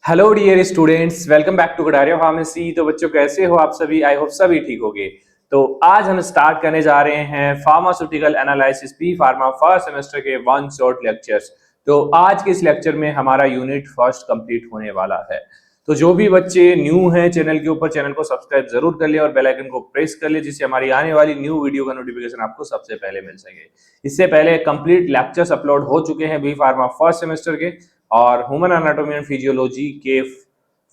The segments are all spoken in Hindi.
Hello dear students, welcome back to Kataria pharmacy. तो बच्चों कैसे हो आप सभी? आई होप सभी ठीक होगे। तो आज हम स्टार्ट करने जा रहे हैं pharmaceutical analysis B pharma first semester के वन शॉट लेक्चर्स। तो आज के इस लेक्चर में हमारा यूनिट फर्स्ट कंप्लीट होने वाला है। तो जो भी बच्चे न्यू हैं चैनल के ऊपर, चैनल को सब्सक्राइब जरूर कर ले और बेल आइकन को प्रेस कर ले, जिससे हमारी आने वाली न्यू वीडियो का नोटिफिकेशन आपको सबसे पहले मिल सके। इससे पहले कंप्लीट लेक्चर्स अपलोड हो चुके हैं बी फार्मा फर्स्ट सेमेस्टर के, और ह्यूमन एनाटॉमी एंड फिजियोलॉजी के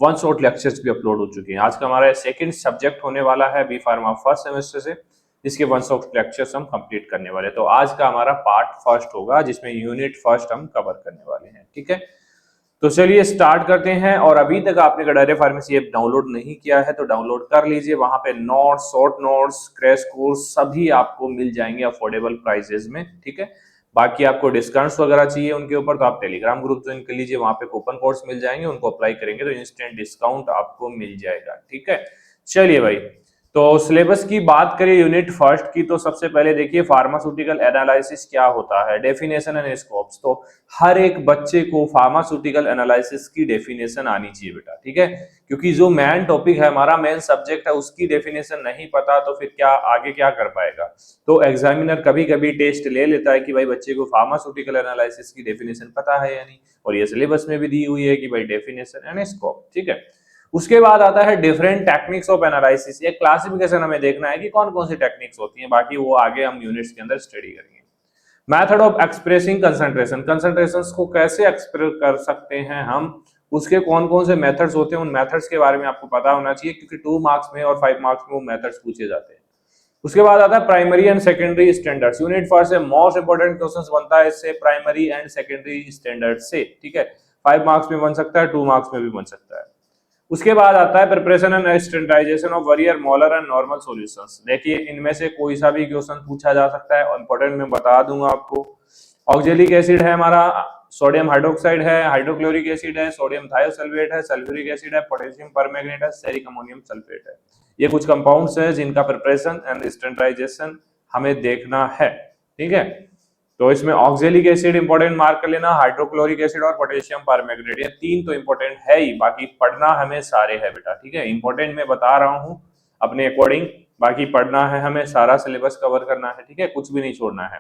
वन शॉट लेक्चर्स भी अपलोड हो चुके हैं। आज का हमारा सेकंड सब्जेक्ट होने वाला है बी फार्मा फर्स्ट सेमेस्टर से, जिसके वन शॉट लेक्चर्स हम कंप्लीट करने वाले हैं। तो आज का हमारा पार्ट फर्स्ट होगा, जिसमें यूनिट फर्स्ट हम कवर करने वाले हैं। ठीक है, तो चलिए स्टार्ट करते हैं। और अभी तक आपने कटारिया फार्मेसी ऐप डाउनलोड नहीं किया है तो डाउनलोड कर लीजिए। वहां पे notes, short notes, crash course सभी आपको मिल जाएंगे अफोर्डेबल प्राइसेस में। ठीक है, बाकी आपको डिस्काउंट्स वगैरह चाहिए उनके ऊपर तो आप टेलीग्राम ग्रुप ज्वाइन कर लीजिए, वहां पे कूपन कोड्स मिल जाएंगे, उनको अप्लाई करेंगे तो इंस्टेंट डिस्काउंट आपको मिल जाएगा। ठीक है, चलिए भाई, तो सिलेबस की बात करें यूनिट फर्स्ट की, तो सबसे पहले देखिए फार्मास्यूटिकल एनालिसिस क्या होता है, डेफिनेशन एंड स्कोप्स। तो हर एक बच्चे को फार्मास्यूटिकल एनालिसिस की डेफिनेशन आनी चाहिए बेटा। ठीक है, क्योंकि जो मेन टॉपिक है, हमारा मेन सब्जेक्ट है, उसकी डेफिनेशन नहीं पता तो फिर क्या आगे क्या कर पाएगा। तो एग्जामिनर कभी कभी टेस्ट ले लेता है कि भाई बच्चे को फार्मास्यूटिकल एनालिसिस की डेफिनेशन पता है या नहीं, और ये सिलेबस में भी दी हुई है कि भाई डेफिनेशन एंड स्कोप। ठीक है, उसके बाद आता है डिफरेंट टेक्निक्स ऑफ एनालिसिस। ये क्लासिफिकेशन हमें देखना है कि कौन कौन सी टेक्निक्स होती हैं, बाकी वो आगे हम यूनिट्स के अंदर स्टडी करेंगे। Method of expressing concentration, concentrations को कैसे एक्सप्रेस कर सकते हैं हम, उसके कौन कौन से मेथड्स होते हैं, उन मेथड्स के बारे में आपको पता होना चाहिए, क्योंकि 2 मार्क्स में और 5 मार्क्स में वो मेथड्स पूछे जाते हैं। उसके बाद आता है primary and secondary standards. Unit first से मोस्ट इंपोर्टेंट क्वेश्चंस बनता है इससे, प्राइमरी एंड सेकेंडरी स्टैंडर्ड से। ठीक है, 5 मार्क्स में बन सकता है, 2 मार्क्स में भी बन सकता है। उसके बाद आता है preparation and standardisation of various molar and normal solutions. देखिए इनमें से कोई सा भी क्वेश्चन पूछा जा सकता है और इंपॉर्टेंट मैं बता दूंगा आपको। ऑक्जेलिक एसिड है हमारा, सोडियम हाइड्रोक्साइड है, हाइड्रोक्लोरिक एसिड है, सोडियम थायोसल्फेट है, सल्फ्यूरिक एसिड है, पोटेशियम परमैंगनेट है, सेरिक अमोनियम सल्फेट है। ये कुछ कंपाउंड्स है जिनका प्रिपरेशन एंड स्टैंडर्डाइजेशन हमें देखना है। ठीक है, तो इसमें ऑक्जेलिक एसिड इंपॉर्टेंट मार्क कर लेना, हाइड्रोक्लोरिक एसिड और पोटेशियम परमैंगनेट, ये 3 तो इंपॉर्टेंट है ही, बाकी पढ़ना हमें सारे है बेटा। ठीक है, इंपॉर्टेंट मैं बता रहा हूं अपने अकॉर्डिंग, बाकी पढ़ना है हमें, सारा सिलेबस कवर करना है। ठीक है, कुछ भी नहीं छोड़ना है।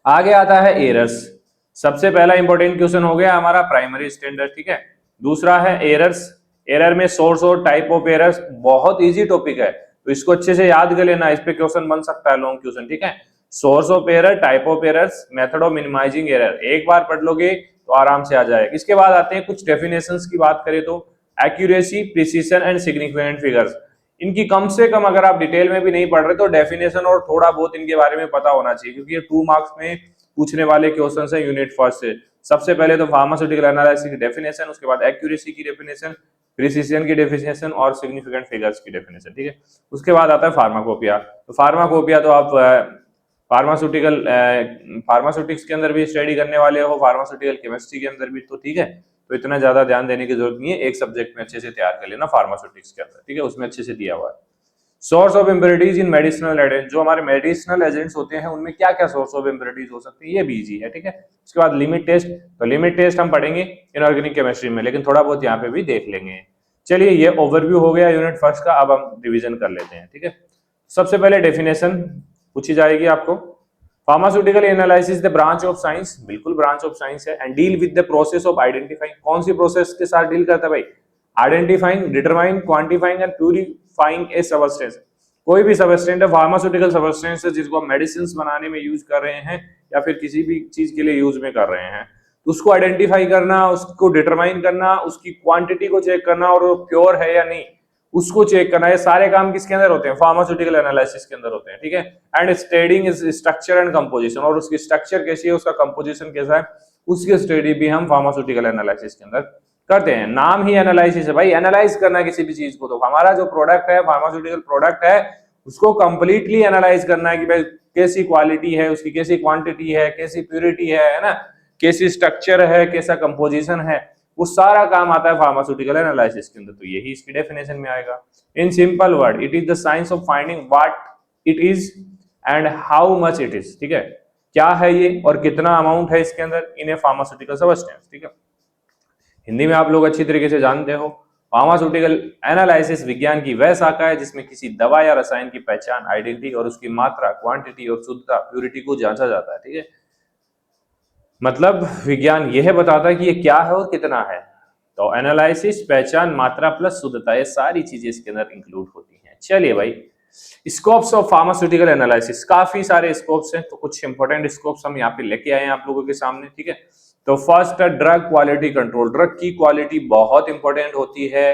आगे आता है एरर्स। सबसे पहला इंपॉर्टेंट क्वेश्चन हो गया हमारा प्राइमरी स्टैंडर्ड। ठीक है, दूसरा है एरर्स। एरर में सोर्स और टाइप ऑफ एरर्स, बहुत इजी टॉपिक है तो इसको अच्छे से याद कर लेना, इस पे क्वेश्चन बन सकता है, लॉन्ग क्वेश्चन। ठीक है, source of error, type of errors, method of minimising error, एक बार पढ़ लोगे तो आराम से आ जाएगा। इसके बाद आते हैं कुछ डेफिनेशंस की बात करें तो accuracy, precision and significant figures. इनकी कम से कम अगर आप डिटेल में भी नहीं पढ़ रहे तो डेफिनेशन और थोड़ा बहुत इनके बारे में पता होना चाहिए, क्योंकि ये 2 मार्क्स में पूछने वाले क्वेश्चन है यूनिट फर्स्ट से। सबसे पहले तो फार्मास्यूटिकल एनालिसिस की डेफिनेशन, उसके बाद एक्यूरेसी की डेफिनेशन, प्रिसिजन की डेफिनेशन और सिग्निफिकेंट फिगर्स की डेफिनेशन। ठीक है, उसके बाद आता है फार्माकोपिया। तो फार्माकोपिया तो आप फार्मास्यूटिक्स के अंदर भी स्टडी करने वाले हो, फार्मास्यूटिकल केमिस्ट्री के अंदर भी, तो ठीक है, तो इतना ज्यादा ध्यान देने की जरूरत नहीं है, एक सब्जेक्ट में अच्छे से तैयार कर लेना फार्मास्यूटिक्स के अंदर। ठीक है, उसमें अच्छे से दिया हुआ है। Source of impurities in medicinal agent, जो हमारे मेडिसिनल एजेंट्स होते हैं उनमें क्या क्या सोर्स ऑफ इम्प्योरिटीज हो सकती है, ये भी इजी है। ठीक है, उसके बाद लिमिट टेस्ट, तो लिमिट टेस्ट हम पढ़ेंगे इनऑर्गेनिक केमिस्ट्री में, लेकिन थोड़ा बहुत यहाँ पे भी देख लेंगे। चलिए ये ओवरव्यू हो गया यूनिट फर्स्ट का, अब हम रिवीजन कर लेते हैं। ठीक है, सबसे पहले डेफिनेशन पूछी जाएगी आपको। Pharmaceutical analysis the branch of science, बिल्कुल ब्रांच ऑफ साइंस है, and deal with the process of identifying, कौन सी प्रोसेस के साथ डील करता है भाई, identifying, determine, quantifying and purifying A substance. कोई भी सबस्टेंस है, फार्मास्यूटिकल सबस्टेंस है जिसको हम मेडिसिन बनाने में यूज कर रहे हैं या फिर किसी भी चीज के लिए यूज में कर रहे हैं, तो उसको आइडेंटिफाई करना, उसको डिटरमाइन करना, उसकी क्वांटिटी को चेक करना और वो प्योर है या नहीं उसको चेक करना, ये सारे काम किसके अंदर होते हैं, फार्मास्यूटिकल एनालिसिस के अंदर होते हैं। ठीक है, and studying is structure and composition, और उसकी स्ट्रक्चर कैसी है, उसका कंपोजिशन कैसा है, उसकी स्टडी भी हम फार्मास्यूटिकल एनालिसिस के अंदर करते हैं। नाम ही एनालिसिस है भाई, एनालाइज करना है किसी भी चीज को। तो हमारा जो प्रोडक्ट है, फार्मास्यूटिकल प्रोडक्ट है, उसको कंप्लीटली एनालाइज करना है कि भाई कैसी क्वालिटी है, उसकी कैसी क्वांटिटी है, कैसी प्योरिटी है ना, कैसी स्ट्रक्चर है, कैसा कंपोजिशन है, वो सारा काम आता है फार्मास्यूटिकल एनालिसिस के अंदर। तो यही इसकी डेफिनेशन में आएगा। In simple word, it is the science of finding what it is and how much it is. ठीक है, क्या है ये और कितना अमाउंट है इसके अंदर इन ए फार्मास्यूटिकल सब्सटेंस। ठीक है, हिंदी में आप लोग अच्छी तरीके से जानते हो। फार्मास्यूटिकल एनालिसिस विज्ञान की वह शाखा है जिसमें किसी दवा या रसायन की पहचान, आइडेंटिटी और उसकी मात्रा, क्वांटिटी और शुद्धता, प्यूरिटी को जांचा जाता है। ठीक है, मतलब विज्ञान यह बताता है कि ये क्या है और कितना है। तो एनालिसिस, पहचान, मात्रा प्लस शुद्धता, ये सारी चीजें इसके अंदर इंक्लूड होती हैं। चलिए भाई, स्कोप्स ऑफ फार्मास्यूटिकल एनालिसिस, काफी सारे स्कोप्स हैं, तो कुछ इंपॉर्टेंट स्कोप्स हम यहाँ पे लेके आए हैं आप लोगों के सामने। ठीक है, तो फर्स्ट है ड्रग क्वालिटी कंट्रोल। ड्रग की क्वालिटी बहुत इंपॉर्टेंट होती है,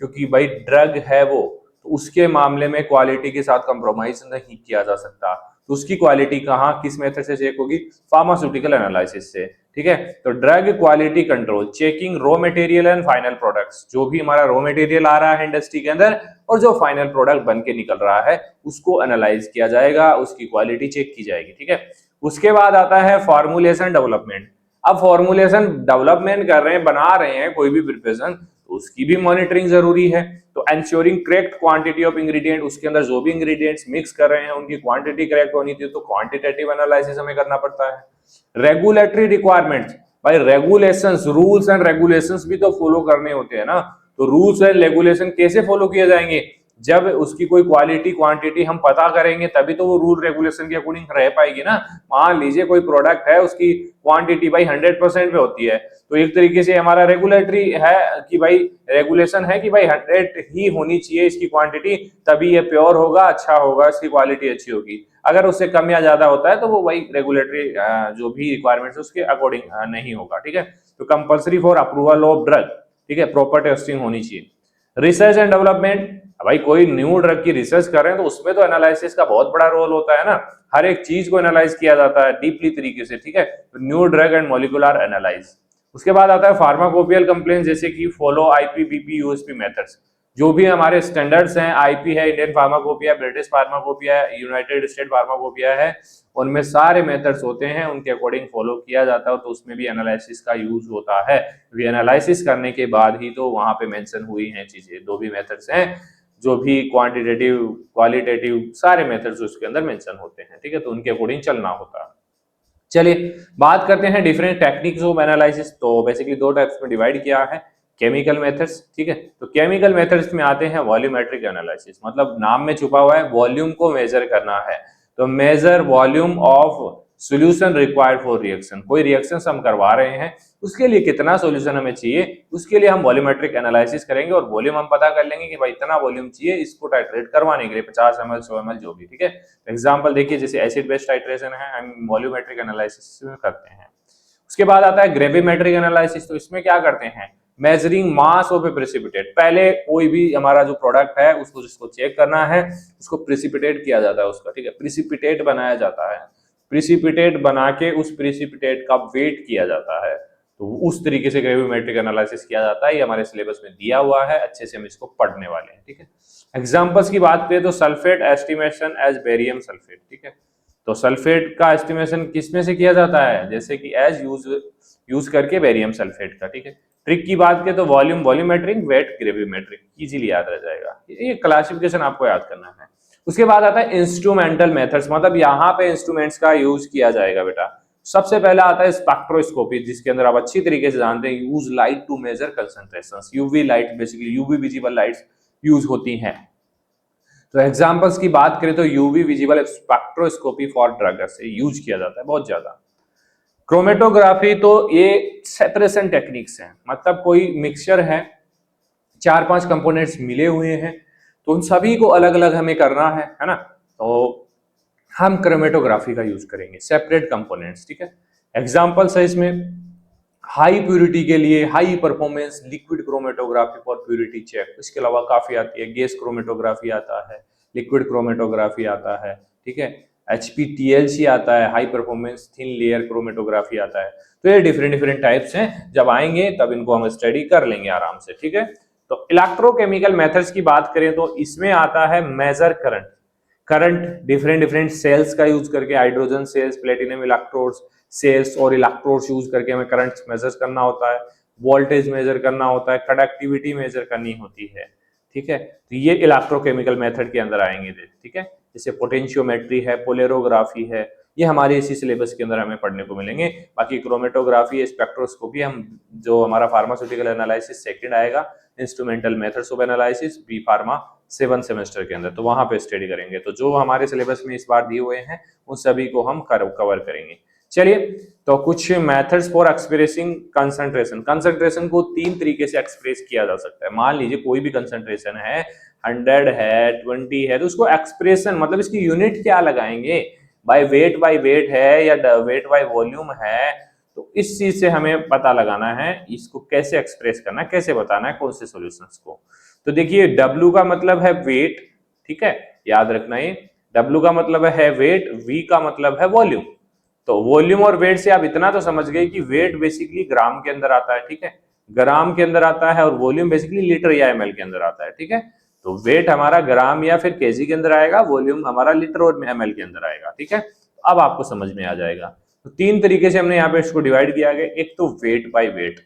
क्योंकि भाई ड्रग है वो, तो उसके मामले में क्वालिटी के साथ कंप्रोमाइज नहीं किया जा सकता। तो उसकी क्वालिटी कहाँ, किस मेथड से चेक होगी? फार्मास्यूटिकल एनालिसिस से। ठीक है, तो drug quality control, checking raw material and final products, जो भी हमारा रॉ मटेरियल आ रहा है इंडस्ट्री के अंदर और जो फाइनल प्रोडक्ट बन के निकल रहा है, उसको एनालाइज किया जाएगा, उसकी क्वालिटी चेक की जाएगी। ठीक है, उसके बाद आता है फॉर्मुलेशन डेवलपमेंट। अब फॉर्मुलेशन डेवलपमेंट कर रहे हैं, बना रहे हैं कोई भी प्रिपरेशन, तो उसकी भी मॉनिटरिंग जरूरी है। तो ensuring correct quantity of ingredient, उसके अंदर जो भी इंग्रेडिएंट्स मिक्स कर रहे हैं उनकी क्वांटिटी करेक्ट होनी चाहिए, तो क्वांटिटेटिव एनालिसिस हमें करना पड़ता है। रेगुलेटरी रिक्वायरमेंट्स, भाई रेगुलेशंस, रूल्स एंड रेगुलेशंस भी तो फॉलो करने होते हैं ना। तो रूल्स एंड रेगुलेशन कैसे फॉलो किए जाएंगे? जब उसकी कोई क्वालिटी क्वांटिटी हम पता करेंगे तभी तो वो रूल रेगुलेशन के अकॉर्डिंग रह पाएगी ना। मान लीजिए कोई प्रोडक्ट है, उसकी क्वांटिटी भाई 100% पे होती है, तो एक तरीके से हमारा रेगुलेटरी है कि भाई रेगुलेशन है कि भाई 100 ही होनी चाहिए इसकी क्वांटिटी, तभी ये प्योर होगा, अच्छा होगा, इसकी क्वालिटी अच्छी होगी। अगर उससे कम या ज्यादा होता है तो वो भाई रेगुलेटरी जो भी रिक्वायरमेंट्स उसके अकॉर्डिंग नहीं होगा। ठीक है, तो compulsory for approval of drug, ठीक है, प्रॉपर टेस्टिंग होनी चाहिए। रिसर्च एंड डेवलपमेंट, भाई कोई न्यू ड्रग की रिसर्च कर रहे हैं तो उसमें तो एनालिसिस का बहुत बड़ा रोल होता है ना। हर एक चीज को एनालाइज किया जाता है डीपली तरीके से। ठीक है, तो new drug and molecular analyse. उसके बाद आता है फार्माकोपियल कंप्लेंट, जैसे कि follow IP, BP, USP methods. जो भी हमारे स्टैंडर्ड्स हैं, आईपी है Indian pharmacopoeia, British pharmacopoeia, United state pharmacopoeia है, उनमें सारे मेथड्स होते हैं, उनके अकॉर्डिंग फॉलो किया जाता है। तो उसमें भी एनालिसिस का यूज होता है, क्योंकि एनालिसिस करने के बाद ही तो वहां पे मेंशन हुई हैं चीजें। दो भी मेथड्स हैं, जो भी क्वांटिटेटिव क्वालिटेटिव सारे मेथड्स उसके अंदर मेंशन होते हैं। ठीक है, तो उनके अकॉर्डिंग चलना होता है। चलिए बात करते हैं डिफरेंट टेक्निक्स ऑफ एनालिसिस। तो बेसिकली दो टाइप्स में डिवाइड किया है, केमिकल मेथड्स। ठीक है, तो केमिकल मेथड्स में आते हैं वॉल्यूमेट्रिक एनालिसिस, मतलब नाम में छुपा हुआ है, वॉल्यूम को मेजर करना है। तो measure volume of solution required for reaction, कोई रिएक्शन हम करवा रहे हैं उसके लिए कितना सॉल्यूशन हमें चाहिए, उसके लिए हम वॉल्यूमेट्रिक एनालिसिस करेंगे और वॉल्यूम हम पता कर लेंगे कि भाई इतना वॉल्यूम चाहिए इसको टाइट्रेट करवाने के लिए, 50 ml 100 ml जो भी। ठीक है, एग्जांपल देखिए, जैसे एसिड बेस टाइट्रेशन है, हम वॉल्यूमेट्रिक एनालिसिस में करते हैं। उसके बाद आता है ग्रेविमेट्रिक एनालिसिस। तो इसमें क्या करते हैं, measuring mass of A precipitate. पहले कोई भी हमारा जो प्रोडक्ट है उसको जिसको चेक करना है उसको प्रेसिपिटेट किया जाता है उसका। ठीक है, प्रेसिपिटेट बनाया जाता है, प्रेसिपिटेट बना के उस प्रेसिपिटेट का वेट किया जाता है। तो उस तरीके से ग्रेविमेट्रिक एनालिसिस किया जाता है, ये हमारे सिलेबस में दिया हुआ है, अच्छे से हम इसको पढ़ने वाले हैं। ठीक है, एग्जांपल्स की बात करें तो sulphate estimation as barium sulphate. ठीक है, तो सल्फेट का एस्टिमेशन किसमें से किया जाता है, जैसे कि एज यूज करके बेरियम सल्फेट का। ठीक है, ट्रिक की बात करें तो volume volumetric, weight gravimetric, easily याद रह जाएगा, ये क्लासिफिकेशन आपको याद करना है। उसके बाद आता है इंस्ट्रूमेंटल मेथड्स, मतलब यहाँ पे इंस्ट्रूमेंट्स का यूज किया जाएगा बेटा। सबसे पहला आता है स्पेक्ट्रोस्कोपी, जिसके अंदर आप अच्छी तरीके से जानते हैं, use light to measure concentrations, UV light, basically UV visible lights use होती हैं। तो एग्जांपल्स की बात करें तो UV visible spectroscopy for drug से यूज किया जाता है बहुत ज्यादा। क्रोमेटोग्राफी, तो ये सेपरेशन टेक्निक्स हैं, मतलब कोई मिक्सचर है, 4-5 कंपोनेंट्स मिले हुए हैं, तो उन सभी को अलग अलग हमें करना है ना। तो हम क्रोमेटोग्राफी का यूज करेंगे, सेपरेट कंपोनेंट्स। ठीक है, एग्जांपल्स है इसमें, हाई प्यूरिटी के लिए high performance liquid chromatography for purity check. इसके अलावा काफी आती है, गैस क्रोमेटोग्राफी आता है, लिक्विड क्रोमेटोग्राफी आता है। ठीक है, HPTLC आता है, high performance thin layer chromatography आता है। तो ये डिफरेंट डिफरेंट टाइप्स हैं, जब आएंगे तब इनको हम स्टडी कर लेंगे आराम से। ठीक है, तो इलेक्ट्रोकेमिकल मेथड्स की बात करें तो इसमें आता है measure current. Current different different cells का यूज करके, hydrogen cells, platinum electrodes cells और इलेक्ट्रोड्स यूज करके हमें करंट मेजर करना होता है, वोल्टेज मेजर करना होता है, कंडक्टिविटी मेजर करनी होती है। ठीक है, तो ये इलेक्ट्रोकेमिकल मेथड के अंदर आएंगे। ठीक है, जैसे पोटेंशियोमेट्री है, पोलेरोग्राफी है, ये हमारे इसी सिलेबस के अंदर हमें पढ़ने को मिलेंगे। बाकी क्रोमेटोग्राफी, स्पेक्ट्रोस्कोपी हम जो हमारा फार्मास्यूटिकल एनालिसिस सेकंड आएगा, instrumental methods of analysis B pharma 7 semester के अंदर, तो वहां पे स्टडी करेंगे। तो जो हमारे सिलेबस में इस बार दिए हुए हैं उन सभी को हम कवर करेंगे। चलिए, तो कुछ methods for expressing concentration. Concentration को 3 तरीके से एक्सप्रेस किया जा सकता है। मान लीजिए कोई भी कंसंट्रेशन है, 100 है, 20 है, तो उसको एक्सप्रेशन मतलब इसकी यूनिट क्या लगाएंगे, बाय वेट है या वेट बाय वॉल्यूम है, तो इस चीज से हमें पता लगाना है इसको कैसे एक्सप्रेस करना है, कैसे बताना है कौन से सॉल्यूशंस को। तो देखिए W का मतलब है वेट, ठीक है, याद रखना ये W का मतलब है वेट, V का मतलब है वॉल्यूम। तो वॉल्यूम और वेट से आप इतना तो समझ गए कि वेट बेसिकली ग्राम के अंदर आता है, ठीक है, ग्राम के अंदर आता है, और वॉल्यूम बेसिकली लीटर या ml के अंदर आता है, ठीक है। तो वेट हमारा ग्राम या फिर केजी के अंदर आएगा, वॉल्यूम हमारा लीटर और ml के अंदर आएगा, ठीक है। अब आपको समझ में आ जाएगा। तो 3 तरीके से हमने यहाँ पे इसको डिवाइड किया गया। एक तो weight by weight.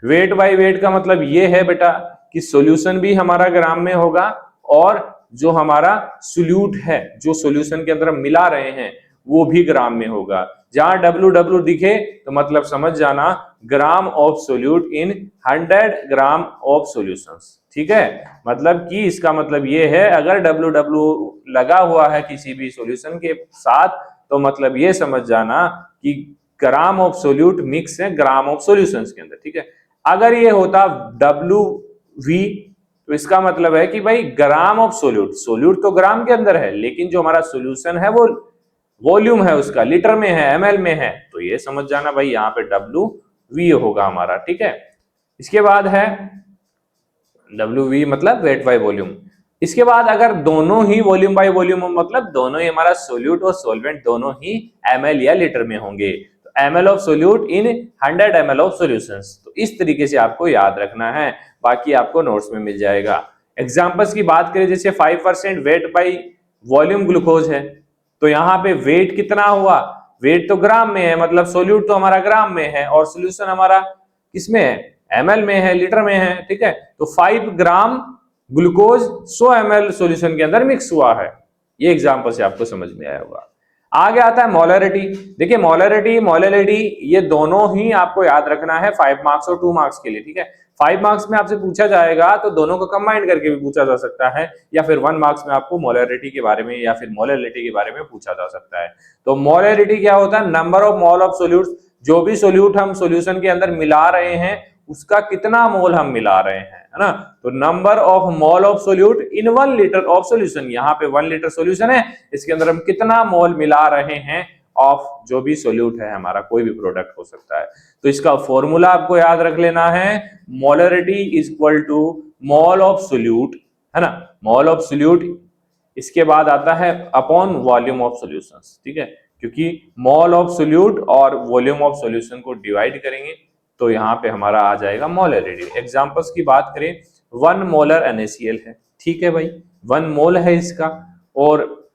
Weight by weight का मतलब ये है बेटा कि सॉल्यूशन भी हमारा ग्राम में होगा, और जो हमारा सोल्यूट है, जो सॉल्यूशन के अंदर हम मिला रहे हैं, वो भी ग्राम में होगा। जहां W दिखे तो मतलब समझ जाना gram of solute in 100 gram of solutions, ठीक है। मतलब कि इसका मतलब ये है अगर W लगा हुआ है किसी भी सॉल्यूशन के साथ, तो मतलब ये समझ जाना कि ग्राम ऑफ सोल्यूट मिक्स है ग्राम ऑफ सॉल्यूशंस के अंदर, ठीक है। अगर ये होता WV, तो इसका मतलब है कि भाई ग्राम ऑफ सोल्यूट, सोल्यूट तो ग्राम के अंदर है, लेकिन जो हमारा सॉल्यूशन है वो वॉल्यूम है उसका लीटर में है, ml में है, तो ये समझ जाना भाई यहाँ पे WV होगा हमारा, ठीक है। इसके बाद है WV मतलब वेट बाय वॉल्यूम। इसके बाद अगर दोनों ही वॉल्यूम बाय वॉल्यूम हो, मतलब दोनों ही हमारा सोल्यूट और सॉल्वेंट दोनों ही ml या लीटर में होंगे, तो ml of solute in 100 ml of solutions. तो इस तरीके से आपको याद रखना है, बाकी आपको नोट्स में मिल जाएगा। एग्जांपल्स की बात करें, जैसे 5% वेट बाय वॉल्यूम ग्लूकोज है, तो यहाँ पे वेट कितना हुआ, वेट तो ग्राम में है, मतलब सोल्यूट तो हमारा ग्राम में है और सोल्यूशन हमारा किसमें है, ml में है, लीटर में है, ठीक है। तो 5 ग्राम ग्लूकोज 100 ml सॉल्यूशन के अंदर मिक्स हुआ है। ये एग्जांपल से आपको समझ में आया होगा। आगे आता है मोलरिटी। देखिए मोलरिटी, मोलरिटी ये दोनों ही आपको याद रखना है 5 मार्क्स और 2 मार्क्स के लिए, ठीक है। 5 मार्क्स में आपसे पूछा जाएगा तो दोनों को कंबाइन करके भी पूछा जा सकता है, या फिर 1 मार्क्स में आपको मोलरिटी के बारे में या फिर मोलरिटी के बारे में पूछा जा सकता है। तो मोलरिटी क्या होता है, number of mole of solute, जो भी सोल्यूट हम सॉल्यूशन के अंदर मिला रहे हैं उसका कितना मोल हम मिला रहे हैं, है ना। तो number of mole of solute in 1 litre of solution, यहाँ पे 1 लीटर सॉल्यूशन है, इसके अंदर हम कितना मोल मिला रहे हैं ऑफ जो भी सोल्यूट है हमारा, कोई भी प्रोडक्ट हो सकता है। तो इसका फॉर्मूला आपको याद रख लेना है, molarity is equal to mole of solute, है ना, मोल ऑफ सोल्यूट। इसके बाद आता है अपॉन वॉल्यूम ऑफ सॉल्यूशंस, ठीक है, क्योंकि मोल ऑफ सोल्यूट और वॉल्यूम ऑफ सॉल्यूशन को डिवाइड करेंगे तो यहाँ पे हमारा आ जाएगा मोलरिटी। एग्जांपल्स की बात करें, 1 मोलर NaCl है, ठीक है भाई, 1 मोल है इसका, और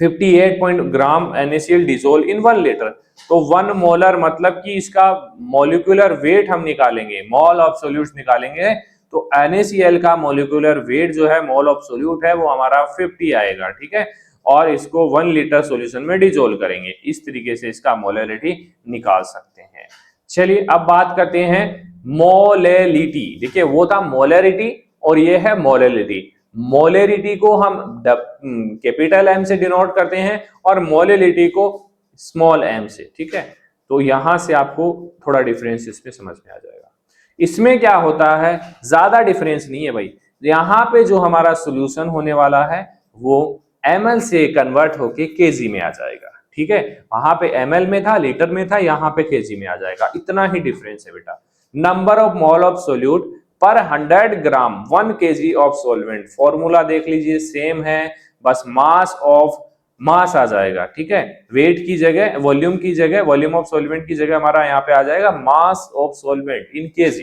58 ग्राम NaCl डिसोल्व इन 1 लीटर। तो 1 मोलर मतलब कि इसका मॉलिक्यूलर वेट हम निकालेंगे, मोल ऑफ सोल्यूट निकालेंगे, तो NaCl का मॉलिक्यूलर वेट जो है मोल ऑफ सोल्यूट है वो हमारा 50 आएगा, ठीक है, और इसको 1 लीटर सॉल्यूशन में डिसोल्व करेंगे। इस तरीके से इसका मोलरिटी निकाल सकते हैं। चलिए अब बात करते हैं मोलेलिटी। देखिए वो था मोलरिटी और ये है मोलेलिटी। मोलेरिटी को हम कैपिटल M से डिनोट करते हैं और मोलेलिटी को स्मॉल m से, ठीक है। तो यहां से आपको थोड़ा डिफरेंस इसमें समझ में आ जाएगा। इसमें क्या होता है, ज्यादा डिफरेंस नहीं है भाई। यहाँ पे जो हमारा सोल्यूशन होने वाला है वो ml से कन्वर्ट होके kg में आ जाएगा, ठीक है। वहां पे ml में था, लीटर में था, यहाँ पे kg में आ जाएगा, इतना ही डिफरेंस है बेटा। Number of mole of solute पर 100 ग्राम 1 kg ऑफ सॉल्वेंट, फॉर्मूला देख लीजिए सेम है, बस मास ऑफ मास आ जाएगा, ठीक है। वेट की जगह वॉल्यूम की जगह, वॉल्यूम ऑफ सॉल्वेंट की जगह हमारा यहाँ पे आ जाएगा mass of solvent in kg,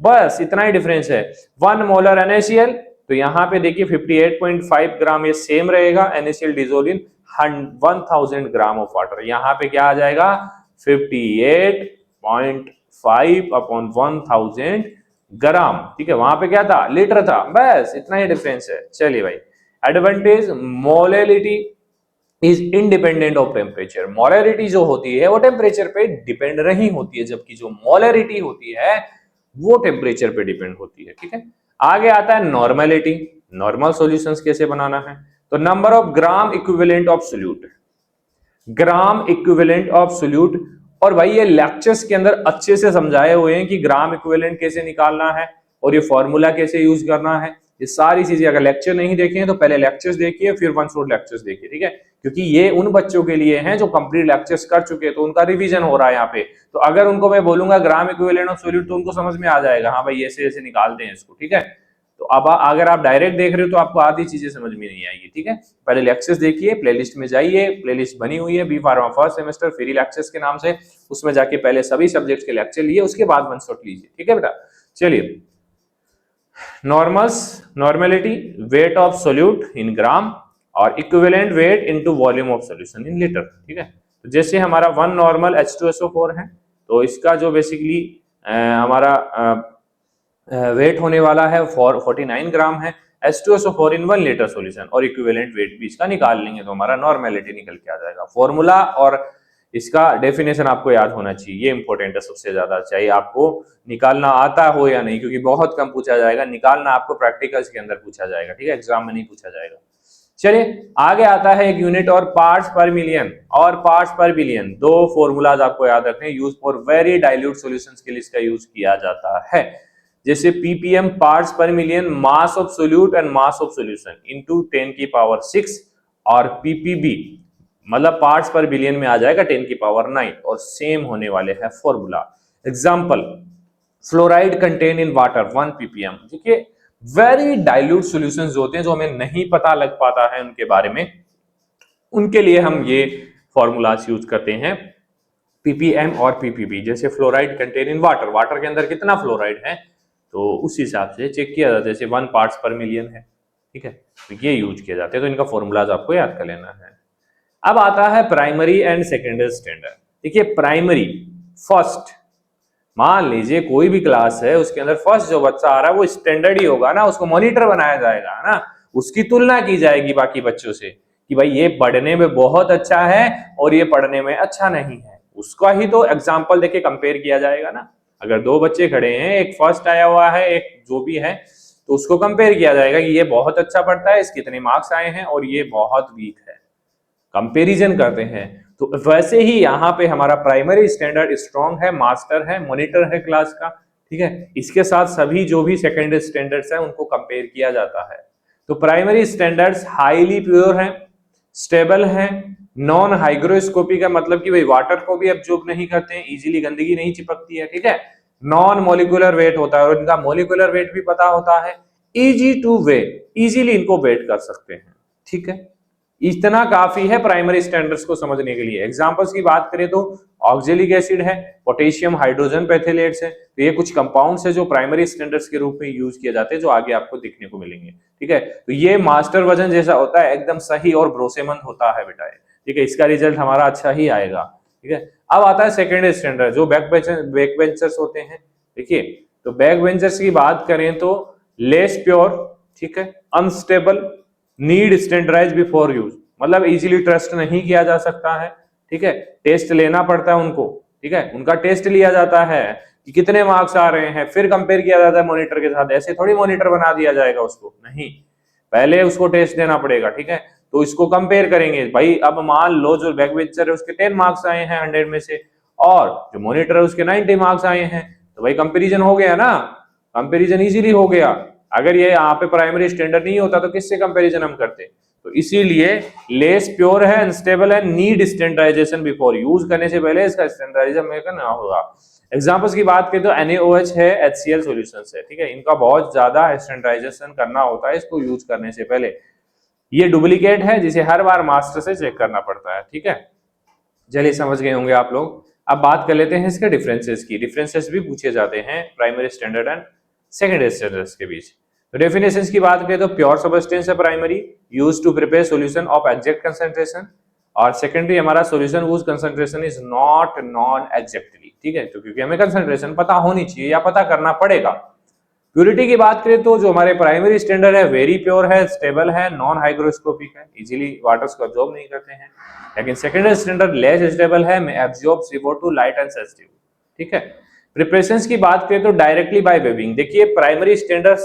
बस इतना ही डिफरेंस है। 1 मोलर NaCl, तो यहाँ पे देखिए 58.5 ग्राम ये सेम रहेगा, NaCl dissolve in 1000 gram of water, यहाँ पे क्या आ जाएगा 58.5 अपॉन 1000 ग्राम, ठीक है। वहां पे क्या था, लीटर था, बस इतना ही डिफरेंस है। चलिए भाई, advantage molality, is independent of temperature. Molarity जो होती है वो टेम्परेचर पे डिपेंड नहीं होती है, जबकि जो मोलरिटी होती है वो टेम्परेचर पे डिपेंड होती है। ठीक है, आगे आता है नॉर्मेलिटी। नॉर्मल सॉल्यूशंस कैसे बनाना है, तो number of gram equivalent of solute, gram equivalent of solute. और भाई ये लेक्चर्स के अंदर अच्छे से समझाए हुए हैं कि ग्राम इक्विवेलेंट कैसे निकालना है और ये फॉर्मूला कैसे यूज करना है। ये सारी चीजें अगर लेक्चर नहीं देखे हैं तो पहले लेक्चर्स देखिए, फिर वन शॉट लेक्चर्स देखिए। ठीक है, क्योंकि ये उन बच्चों के लिए हैं जो कंप्लीट लेक्चर्स कर चुके हैं, तो उनका रिवीजन हो रहा है यहाँ पे। तो अगर उनको मैं बोलूंगा ग्राम इक्विवेलेंट ऑफ सोल्यूट तो उनको समझ में आ जाएगा, हाँ भाई ऐसे ऐसे निकालते हैं इसको। ठीक है, तो अब अगर आप डायरेक्ट देख रहे हो तो आपको आधी चीजें समझ में नहीं आएगी। ठीक है, पहले लेक्चर्स देखिए, प्लेलिस्ट में जाइए, प्लेलिस्ट बनी हुई है B pharma first semester free lectures के नाम से, उसमें जाके पहले सभी सब्जेक्ट्स के लेक्चर लिए, उसके बाद वन शॉट लीजिए। ठीक है बेटा, चलिए normals, normality, weight of solute in gram और equivalent weight into volume of solution in litre. ठीक है, तो जैसे हमारा वन नॉर्मल H2SO4 है, तो इसका जो बेसिकली हमारा वेट होने वाला है 49 ग्राम है, H2SO4 इन 1 लीटर सॉल्यूशन, और इक्विवेलेंट वेट भी इसका निकाल लेंगे तो हमारा नॉर्मेलिटी निकल के आ जाएगा। फॉर्मूला और इसका डेफिनेशन आपको याद होना चाहिए, ये इंपॉर्टेंट है सबसे ज्यादा, चाहे आपको निकालना आता हो या नहीं, क्योंकि बहुत कम पूछा जाएगा, निकालना आपको प्रैक्टिकल्स के अंदर पूछा जाएगा। ठीक है, एग्जाम में नहीं पूछा जाएगा। चलिए आगे आता है एक यूनिट और पार्ट्स पर मिलियन और पार्ट्स पर बिलियन। दो फॉर्मूलाज आपको याद रखने, use for very dilute solutions के लिए इसका यूज किया जाता है। जैसे ppm पार्ट्स पर million mass of solute and mass of solution into 10 की पावर 6, और ppb मतलब पार्ट्स पर बिलियन में आ जाएगा 10 की पावर 9, और सेम होने वाले हैं formula. Example, fluoride contain in water 1 ppm। देखिए वेरी डाइल्यूट सॉल्यूशंस होते हैं जो हमें नहीं पता लग पाता है उनके बारे में, उनके लिए हम ये फॉर्मूलाज यूज करते हैं ppm और ppb। जैसे fluoride contain in water, water के अंदर कितना फ्लोराइड है तो उस हिसाब से चेक किया जाता है, जैसे 1 पार्ट्स पर मिलियन है। ठीक है, तो ये यूज किए जाते हैं, तो इनका फॉर्मूलाज आपको याद कर लेना है। अब आता है प्राइमरी एंड सेकेंडरी स्टैंडर्ड। देखिए प्राइमरी, फर्स्ट, मान लीजिए कोई भी क्लास है उसके अंदर फर्स्ट जो बच्चा आ रहा है वो स्टैंडर्ड ही होगा ना, उसको मॉनिटर बनाया जाएगा ना, उसकी तुलना की जाएगी बाकी बच्चों से कि भाई ये पढ़ने में बहुत अच्छा है और ये पढ़ने में अच्छा नहीं है, उसका ही तो एग्जाम्पल देके कंपेयर किया जाएगा ना। अगर दो बच्चे खड़े हैं, एक फर्स्ट आया हुआ है एक जो भी है, तो उसको कंपेयर किया जाएगा कि ये बहुत अच्छा पढ़ता है, इसके इतने मार्क्स आए हैं, और ये बहुत वीक है, कंपैरिजन करते हैं। तो वैसे ही यहाँ पे हमारा प्राइमरी स्टैंडर्ड स्ट्रॉन्ग है, मास्टर है, मॉनिटर है क्लास का। ठीक है, इसके साथ सभी जो भी सेकेंडरी स्टैंडर्ड्स हैं उनको कंपेयर किया जाता है। तो प्राइमरी स्टैंडर्ड्स हाईली प्योर है, स्टेबल है, नॉन हाइग्रोस्कोपिक का मतलब कि भाई वाटर को भी एब्जॉर्ब नहीं करते हैं, इजीली गंदगी नहीं चिपकती है। ठीक है, नॉन मॉलिक्यूलर वेट होता है और इनका मॉलिक्यूलर वेट भी पता होता है, इजी टू वेट, इजीली इनको वेट कर सकते हैं। ठीक है, इतना काफी है प्राइमरी स्टैंडर्ड्स को समझने के लिए। एग्जांपल्स की बात करें तो ऑक्जेलिक एसिड है, पोटेशियम हाइड्रोजन पैथेलेट्स है, तो ये कुछ कंपाउंड्स है जो प्राइमरी स्टैंडर्ड्स के रूप में यूज किए जाते हैं, जो आगे आपको दिखने को मिलेंगे। ठीक है, तो ये मास्टर वर्जन जैसा होता है, एकदम सही और भरोसेमंद होता है बेटा। ठीक है, इसका रिजल्ट हमारा अच्छा ही आएगा। ठीक है, अब आता है सेकेंडरी स्टैंडर्ड जो बैक बेंचर्स होते हैं। देखिए, तो बैक बेंचर्स की बात करें तो लेस प्योर, ठीक है, unstable, need standardize before use, मतलब इजीली ट्रस्ट नहीं किया जा सकता है। ठीक है, टेस्ट लेना पड़ता है उनको। ठीक है, उनका टेस्ट लिया जाता है कि कितने मार्क्स आ रहे हैं, फिर कंपेयर किया जाता है मॉनिटर के साथ। ऐसे थोड़ी मॉनिटर बना दिया जाएगा उसको, नहीं, पहले उसको टेस्ट देना पड़ेगा। ठीक है, तो इसको कंपेयर करेंगे भाई। अब मान लो जो बैक बेंचर है उसके 10 मार्क्स आए हैं 100 में से, और जो मॉनिटर है उसके 90 मार्क्स आए हैं, तो भाई कंपैरिजन हो गया ना, कंपैरिजन इजीली हो गया। अगर ये यहाँ पे प्राइमरी स्टैंडर्ड नहीं होता तो किससे कंपैरिजन हम करते? तो इसीलिए लेस प्योर है, अनस्टेबल है, नीड स्टैंडर्डाइजेशन बिफोर यूज करने से पहले इसका स्टैंडर्डाइजेशन करना होगा। एग्जांपल्स की बात करें तो NaOH है, HCl सॉल्यूशंस है। ठीक है, इनका बहुत ज्यादा स्टैंडर्डाइजेशन करना होता है इसको यूज करने से पहले। ये डुप्लीकेट है जिसे हर बार मास्टर से चेक करना पड़ता है। ठीक है, चलिए समझ गए होंगे आप लोग। अब बात कर लेते हैं इसके डिफरेंसेस की। डिफरेंसेस भी पूछे जाते हैं primary standard and secondary standards के बीच। तो डेफिनेशंस की बात करें तो प्योर सब्सटेंस है primary, used to prepare solution of exact concentration, और सेकेंडरी हमारा solution whose concentration is not known exactly। ठीक है, तो क्योंकि हमें कंसंट्रेशन पता होनी चाहिए या पता करना पड़ेगा। प्योरिटी की बात करें तो जो हमारे प्राइमरी स्टैंडर्ड है वेरी प्योर है, स्टेबल है, नॉन हाइग्रोस्कोपिक है, इजीली वाटर्स को एब्जॉर्ब नहीं करते हैं। लेकिन सेकेंडरी स्टैंडर्ड लेस स्टेबल है, में absorb CO2 light and sensitive. ठीक है। प्रिपरेशंस की बात करें तो डायरेक्टली बाय वेविंग। देखिए प्राइमरी स्टैंडर्ड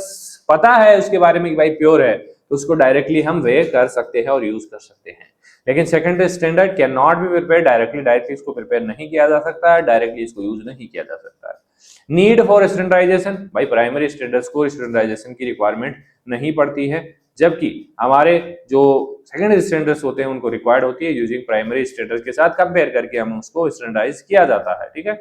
पता है उसके बारे में कि भाई प्योर है, तो उसको डायरेक्टली हम वे कर सकते हैं और यूज कर सकते हैं। लेकिन secondary standard can not be prepare directly इसको प्रिपेयर नहीं किया जा सकता है, डायरेक्टली इसको यूज नहीं किया जा सकता है। नीड फॉर स्टैंडर्डाइजेशन, भाई प्राइमरी स्टैंडर्ड्स को स्टैंडर्डाइजेशन की रिक्वायरमेंट नहीं पड़ती है, जबकि हमारे जो सेकेंडरी स्टैंडर्ड्स होते हैं उनको रिक्वायर्ड होती है। यूजिंग प्राइमरी स्टैंडर्ड्स के साथ कंपेयर करके हम उसको स्टैंडर्डाइज किया जाता है। ठीक है।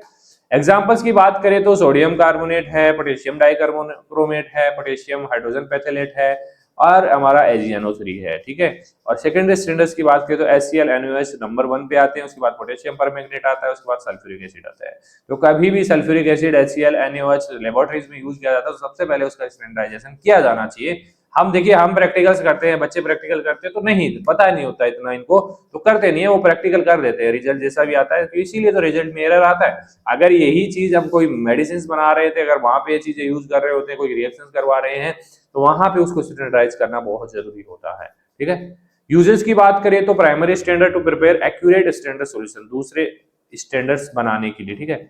एग्जाम्पल्स की बात करें तो सोडियम कार्बोनेट है, पोटेशियम डाइकार्बोनेट है, पोटेशियम हाइड्रोजन पेथलेट है और हमारा AgNO3 है। ठीक है। और सेकेंडरी स्टैंडर्ड्स की बात करें तो HCl NaOH नंबर 1 पे आते हैं, उसके बाद पोटेशियम परमैंगनेट आता है, उसके बाद सल्फ्यूरिक एसिड आता है। तो कभी भी sulphuric acid HCl NaOH laboratories में यूज किया जाता है तो सबसे पहले उसका स्टैंडर्डाइजेशन किया जाना चाहिए। हम देखिए हम प्रैक्टिकल्स करते हैं, बच्चे प्रैक्टिकल करते हैं तो नहीं पता नहीं होता इतना इनको, तो करते नहीं है, वो प्रैक्टिकल कर देते हैं, रिजल्ट जैसा भी आता है, तो इसीलिए तो रिजल्ट में एरर आता है। अगर यही चीज हम कोई मेडिसिन बना रहे थे, अगर वहां पे ये चीजें यूज कर रहे होते हैं, कोई रिएक्शन करवा रहे हैं, तो वहां पे उसको स्टैंडर्डाइज करना बहुत जरूरी होता है। ठीक है। यूजेस की बात करें तो primary standard to prepare accurate standard solution, दूसरे स्टैंडर्ड्स बनाने के लिए। ठीक है।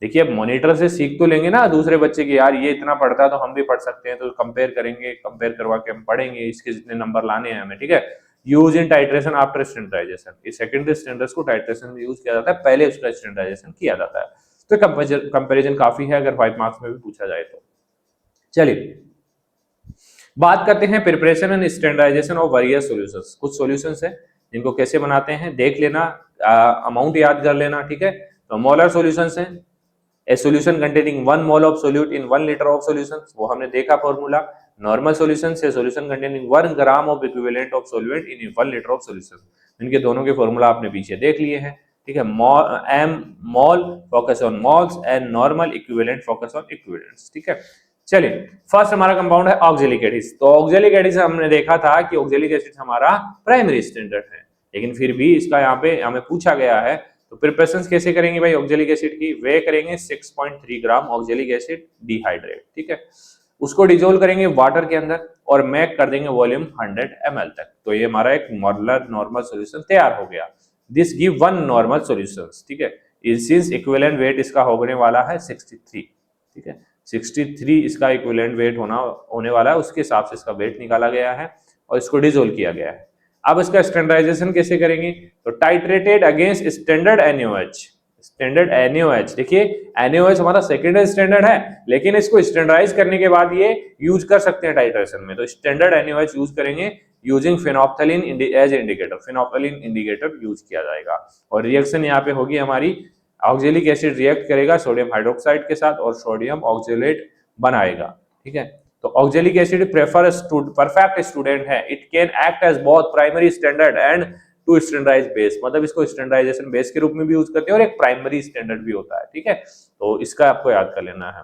देखिए मॉनिटर से सीख तो लेंगे ना दूसरे बच्चे की, यार ये इतना पढ़ता है तो हम भी पढ़ सकते हैं, तो कंपेयर करेंगे, कंपेयर करवा के हम पढ़ेंगे, इसके जितने नंबर लाने हैं हमें। ठीक है। Use in titration after standardization, इस सेकेंडरी स्टैंडर्ड्स को टाइट्रेशन में यूज किया जाता है, पहले उसका स्टैंडर्डाइजेशन किया जाता है। तो कंपेरिजन काफी है अगर 5 मार्क्स में भी पूछा जाए तो। चलिए बात करते हैं preparation and standardisation of various solutions. कुछ सॉल्यूशंस हैं जिनको कैसे बनाते हैं देख लेना, अमाउंट याद कर लेना। ठीक है। तो मोलर सॉल्यूशंस हैं, ए solution containing 1 mole of solute in 1 litre of solution, वो हमने देखा फॉर्मूला। नॉर्मल सॉल्यूशन से solution containing 1 gram of equivalent of solvent in 1 litre of solution, इनके दोनों के फॉर्मूला आपने पीछे देख लिए हैं। ठीक है। M mole focus on moles and normal equivalent focus on equivalents. ठीक है। चलिए फर्स्ट हमारा कंपाउंड है ऑक्जेलिक एसिड। तो ऑक्जेलिक एसिड हमने देखा था कि ऑक्जेलिक एसिड हमारा प्राइमरी स्टैंडर्ड है, लेकिन फिर भी इसका यहाँ पे हमें पूछा गया है, तो प्रिपरेशंस कैसे करेंगे भाई ऑक्जेलिक एसिड की, वे करेंगे 6.3 ग्राम ऑक्जेलिक एसिड डिहाइड्रेट। ठीक है। उसको डिजोल्व करेंगे वाटर के अंदर और मैक कर देंगे वॉल्यूम 100 ml तक, तो ये हमारा एक मोलर नॉर्मल सॉल्यूशन तैयार हो गया। This give 1 normal solution. ठीक है। सिंस इक्विवेलेंट वेट इसका होने वाला है 63। ठीक है। 63 इसका इक्विवेलेंट वेट होने वाला है, उसके हिसाब से इसका वेट निकाला गया है और इसको डिजोल्व किया गया है। अब इसका स्टैंडर्डाइजेशन कैसे करेंगे, तो titrated against standard NaOH। Standard NaOH, देखिए NaOH हमारा सेकेंडरी स्टैंडर्ड है, लेकिन इसको स्टैंडर्डाइज करने के बाद ये यूज कर सकते हैं टाइट्रेशन में, तो स्टैंडर्ड NaOH यूज करेंगे using phenolphthalein as indicator, phenolphthalein indicator use किया जाएगा। और रिएक्शन यहाँ पे होगी हमारी, ऑक्जेलिक एसिड रिएक्ट करेगा सोडियम हाइड्रोक्साइड के साथ और सोडियम ऑक्जेलेट बनाएगा। ठीक है। तो ऑक्जेलिक एसिड परफेक्ट स्टूडेंट है, it can act as both primary standard and to standardize base, मतलब इसको स्टैंडर्डाइजेशन बेस के रूप में भी यूज करते हैं और एक प्राइमरी स्टैंडर्ड भी होता है। ठीक है। तो इसका आपको याद कर लेना है।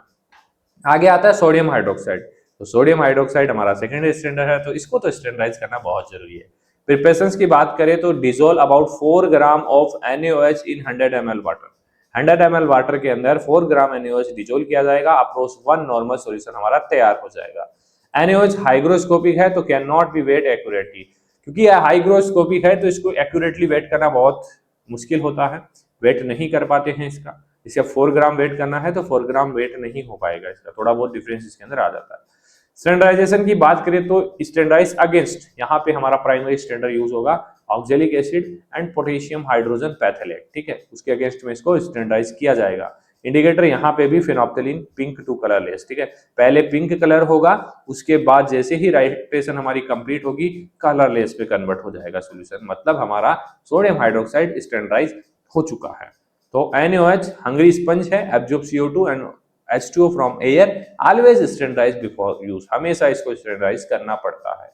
आगे आता है सोडियम हाइड्रोक्साइड। तो सोडियम हाइड्रोक्साइड हमारा सेकेंडरी स्टैंडर्ड है, तो इसको तो स्टैंडर्डाइज करना बहुत जरूरी है। प्रिपरेशंस की बात करें तो dissolve about 4 gram of NaOH in 100 ml water. 100 ml water के अंदर 4 ग्राम NaOH डिजोल्व किया जाएगा, अप्रोच 1 नॉर्मल सॉल्यूशन हमारा तैयार हो जाएगा। NaOH हाइग्रोस्कोपिक है तो can not be weight accurately, क्योंकि यह हाइग्रोस्कोपिक है तो इसको एक्यूरेटली वेट करना बहुत मुश्किल होता है, वेट नहीं कर पाते हैं इसका। इसे 4 ग्राम वेट करना है तो 4 ग्राम वेट नहीं हो पाएगा इसका, थोड़ा बहुत डिफरेंस इसके अंदर आ जाता है। स्टैंडर्डाइजेशन की बात करें तो स्टैंडर्डाइज अगेंस्ट, यहाँ पे हमारा प्राइमरी स्टैंडर्ड यूज होगा oxalic acid and potassium hydrogen phthalate. ठीक है। उसके अगेंस्ट में इसको स्टैंडर्डाइज किया जाएगा। इंडिकेटर यहाँ पे भी फेनोप्थलीन पिंक टू कलरलेस। ठीक है। पहले पिंक कलर होगा, उसके बाद जैसे ही टाइट्रेशन हमारी कंप्लीट होगी कलरलेस पे कन्वर्ट हो जाएगा सॉल्यूशन, मतलब हमारा सोडियम हाइड्रोक्साइड स्टैंडर्डाइज हो चुका है। तो NaOH हंग्री स्पंज है, absorb CO2 and H2O from air, always standardize before use, हमेशा इसको स्टैंडर्डाइज करना पड़ता है।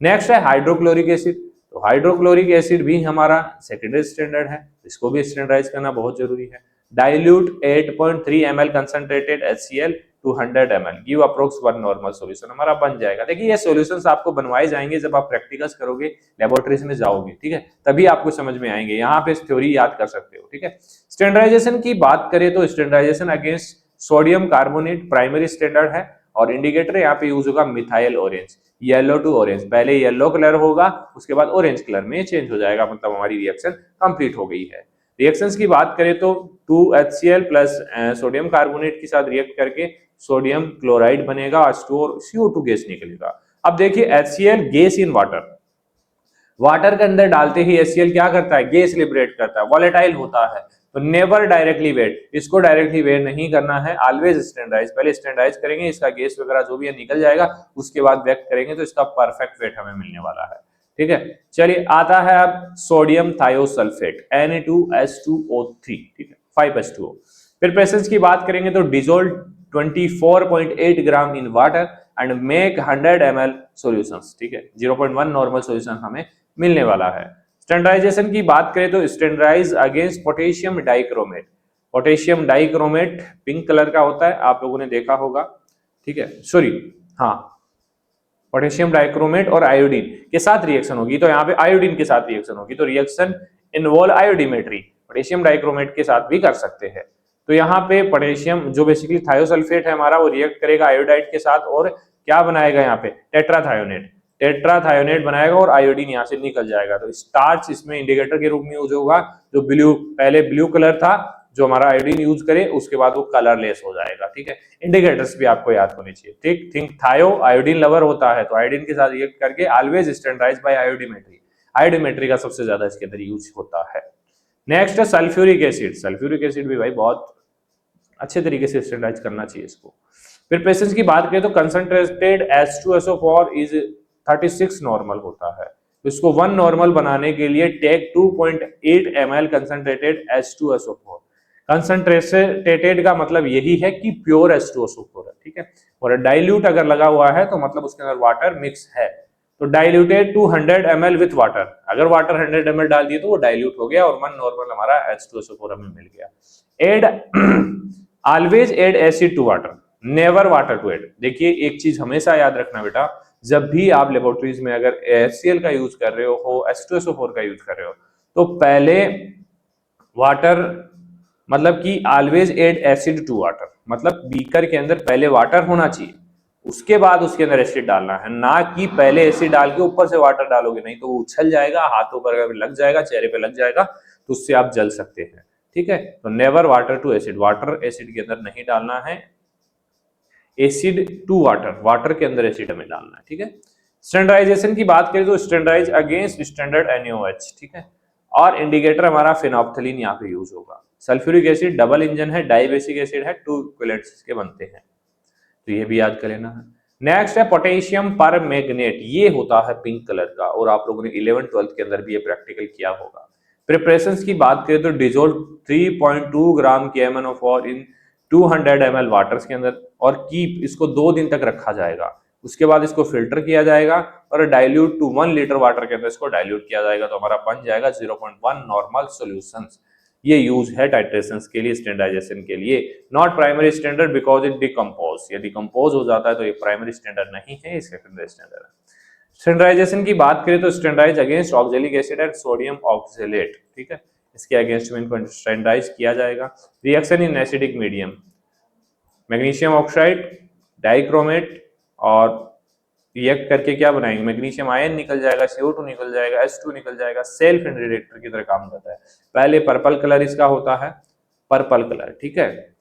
नेक्स्ट है हाइड्रोक्लोरिक एसिड। तो हाइड्रोक्लोरिक एसिड भी हमारा सेकेंडरी स्टैंडर्ड है, इसको भी स्टैंडर्डाइज करना बहुत जरूरी है। Dilute 8.3 ml concentrated HCl to 100 ml give approx 1 normal solution हमारा बन जाएगा। देखिए ये सॉल्यूशंस आपको बनवाए जाएंगे जब आप प्रैक्टिकल्स करोगे, लेबोरेटरीज में जाओगे। ठीक है। तभी आपको समझ में आएंगे, यहाँ पे थ्योरी याद कर सकते हो। ठीक है। स्टैंडर्डाइजेशन की बात करें तो standardization against sodium carbonate primary standard है और इंडिकेटर यहाँ पे यूज होगा methyl orange, yellow to orange, पहले येलो कलर होगा उसके बाद ऑरेंज कलर में चेंज हो जाएगा, मतलब हमारी रिएक्शन कंप्लीट हो गई है। रिएक्शंस की बात करें तो 2HCl प्लस सोडियम कार्बोनेट के साथ रिएक्ट करके सोडियम क्लोराइड बनेगा, और CO2 गैस निकलेगा। अब देखिए HCl gas in water, water के अंदर डालते ही HCl क्या करता है, गैस लिबरेट करता है, वॉलेटाइल होता है, तो नेवर डायरेक्टली वेट, इसको डायरेक्टली वेट नहीं करना है, ऑलवेज स्टैंडर्डाइज, पहले स्टैंडर्डाइज करेंगे, इसका गैस वगैरह जो भी है निकल जाएगा, उसके बाद वेट करेंगे तो इसका परफेक्ट वेट हमें मिलने वाला है। ठीक है, चलिए आता है अब सोडियम थायोसल्फेट Na2H2O3, ठीक है 5H2O। फिर प्रेजेंस की बात करेंगे तो dissolve 24.8 gram in water and make 100 ml solutions, ठीक है 0.1 नॉर्मल सॉल्यूशन हमें मिलने वाला है। स्टैंडर्डाइजेशन की बात करें तो standardize against potassium dichromate, potassium dichromate pink colour का होता है, आप लोगों ने देखा होगा, ठीक है सॉरी हाँ, पोटेशियम डाइक्रोमेट और आयोडीन के साथ रिएक्शन होगी, तो यहाँ पे आयोडीन के साथ रिएक्शन होगी, तो reaction involve iodimetry, potassium dichromate के साथ भी कर सकते हैं। तो यहाँ पे पोटेशियम जो बेसिकली थायोसल्फेट है हमारा, वो रिएक्ट करेगा आयोडाइड के साथ और क्या बनाएगा यहाँ पे, टेट्राथायोनेट, टेट्राथायोनेट बनाएगा और आयोडीन यहाँ से निकल जाएगा। तो स्टार्च इसमें इंडिकेटर के रूप में यूज होगा, जो ब्लू, पहले ब्लू कलर था जो हमारा आयोडीन यूज करे, उसके बाद वो कलरलेस हो जाएगा। ठीक है, इंडिकेटर्स भी आपको याद होने चाहिए। ठीक, थिंक थायो आयोडीन लवर होता है, तो आयोडीन के साथ रिएक्ट करके always standardise bye iodimetry, iodimetry का सबसे ज्यादा इसके अंदर यूज होता है। नेक्स्ट है सल्फ्यूरिक एसिड, सल्फ्यूरिक एसिड भी भाई बहुत अच्छे तरीके से स्टैंडर्डाइज करना चाहिए इसको। फिर प्रेजेंस की बात करें तो कंसंट्रेटेड H2SO4 इज 36 नॉर्मल होता है, तो इसको 1 नॉर्मल बनाने के लिए take 2.8 ml concentrated H2SO4। Concentrated का मतलब यही है कि प्योर H2SO4 है, ठीक है, और डाइल्यूट अगर लगा हुआ है तो मतलब उसके अंदर वाटर मिक्स है, तो डाइल्यूटेड 200 ml विथ वाटर, अगर वाटर 100 ml डाल दिए तो वो डाइल्यूट हो गया और 1 नॉर्मल हमारा H2SO4 हमें मिल गया। Add always add acid to water, never water to add. देखिए एक चीज हमेशा याद रखना बेटा, जब भी आप लेबोरेटरीज में अगर HCl का यूज कर रहे हो, H2SO4 का यूज कर रहे हो, तो पहले वाटर मतलब कि always add acid to water, मतलब बीकर के अंदर पहले वाटर होना चाहिए, उसके बाद उसके अंदर एसिड डालना है, ना कि पहले एसिड डाल के ऊपर से वाटर डालोगे, नहीं तो वो उछल जाएगा, हाथों पर अगर लग जाएगा, चेहरे पे लग जाएगा, तो उससे आप जल सकते हैं। ठीक है, तो never water to acid, water acid के अंदर नहीं डालना है, एसिड टू वाटर, वाटर के अंदर एसिड हमें डालना है। ठीक है, स्टैंडर्डाइजेशन की बात करें तो स्टैंडर्डाइज अगेंस्ट स्टैंडर्ड NaOH, ठीक है, और इंडिकेटर हमारा फिनोप्थलीन यहाँ पे यूज होगा। सल्फ्यूरिक एसिड डबल इंजन है, डाइबेसिक एसिड है, 2 इक्विवेलेंट्स के बनते हैं, तो ये भी याद कर लेना है। नेक्स्ट है पोटेशियम परमैंगनेट, ये होता है पिंक कलर का, और आप लोगों ने 11th-12th के अंदर भी ये प्रैक्टिकल किया होगा। प्रिपरेशंस की बात करें तो डिसॉल्व 3.2 ग्राम KMnO4 इन 200 ml वाटर्स के अंदर, और कीप, इसको 2 दिन तक रखा जाएगा, उसके बाद इसको फिल्टर किया जाएगा और डाइल्यूट टू 1 लीटर वाटर के अंदर इसको डाइल्यूट किया जाएगा, तो हमारा बन जाएगा 0.1 नॉर्मल सॉल्यूशंस। ये यूज है टाइट्रेशंस के लिए, स्टैंडर्डाइजेशन के लिए, not primary standard because it decompose, ये डिकम्पोज हो जाता है तो ये प्राइमरी स्टैंडर्ड नहीं है, इसका सेकेंडरी स्टैंडर्ड है। स्टैंडर्डाइजेशन की बात करें तो standardize against oxalic acid and sodium oxalate, ठीक है, इसके अगेंस्ट में इनको स्टैंडर्डाइज किया जाएगा। Reaction in acidic medium, magnesium oxide, dichromate, और रिएक्ट करके क्या बनाएंगे, मैग्नीशियम आयन निकल जाएगा, CO2 निकल जाएगा, H2 निकल जाएगा, सेल्फ इंडिकेटर की तरह काम करता है। पहले पर्पल कलर इसका होता है, पर्पल कलर, ठीक है,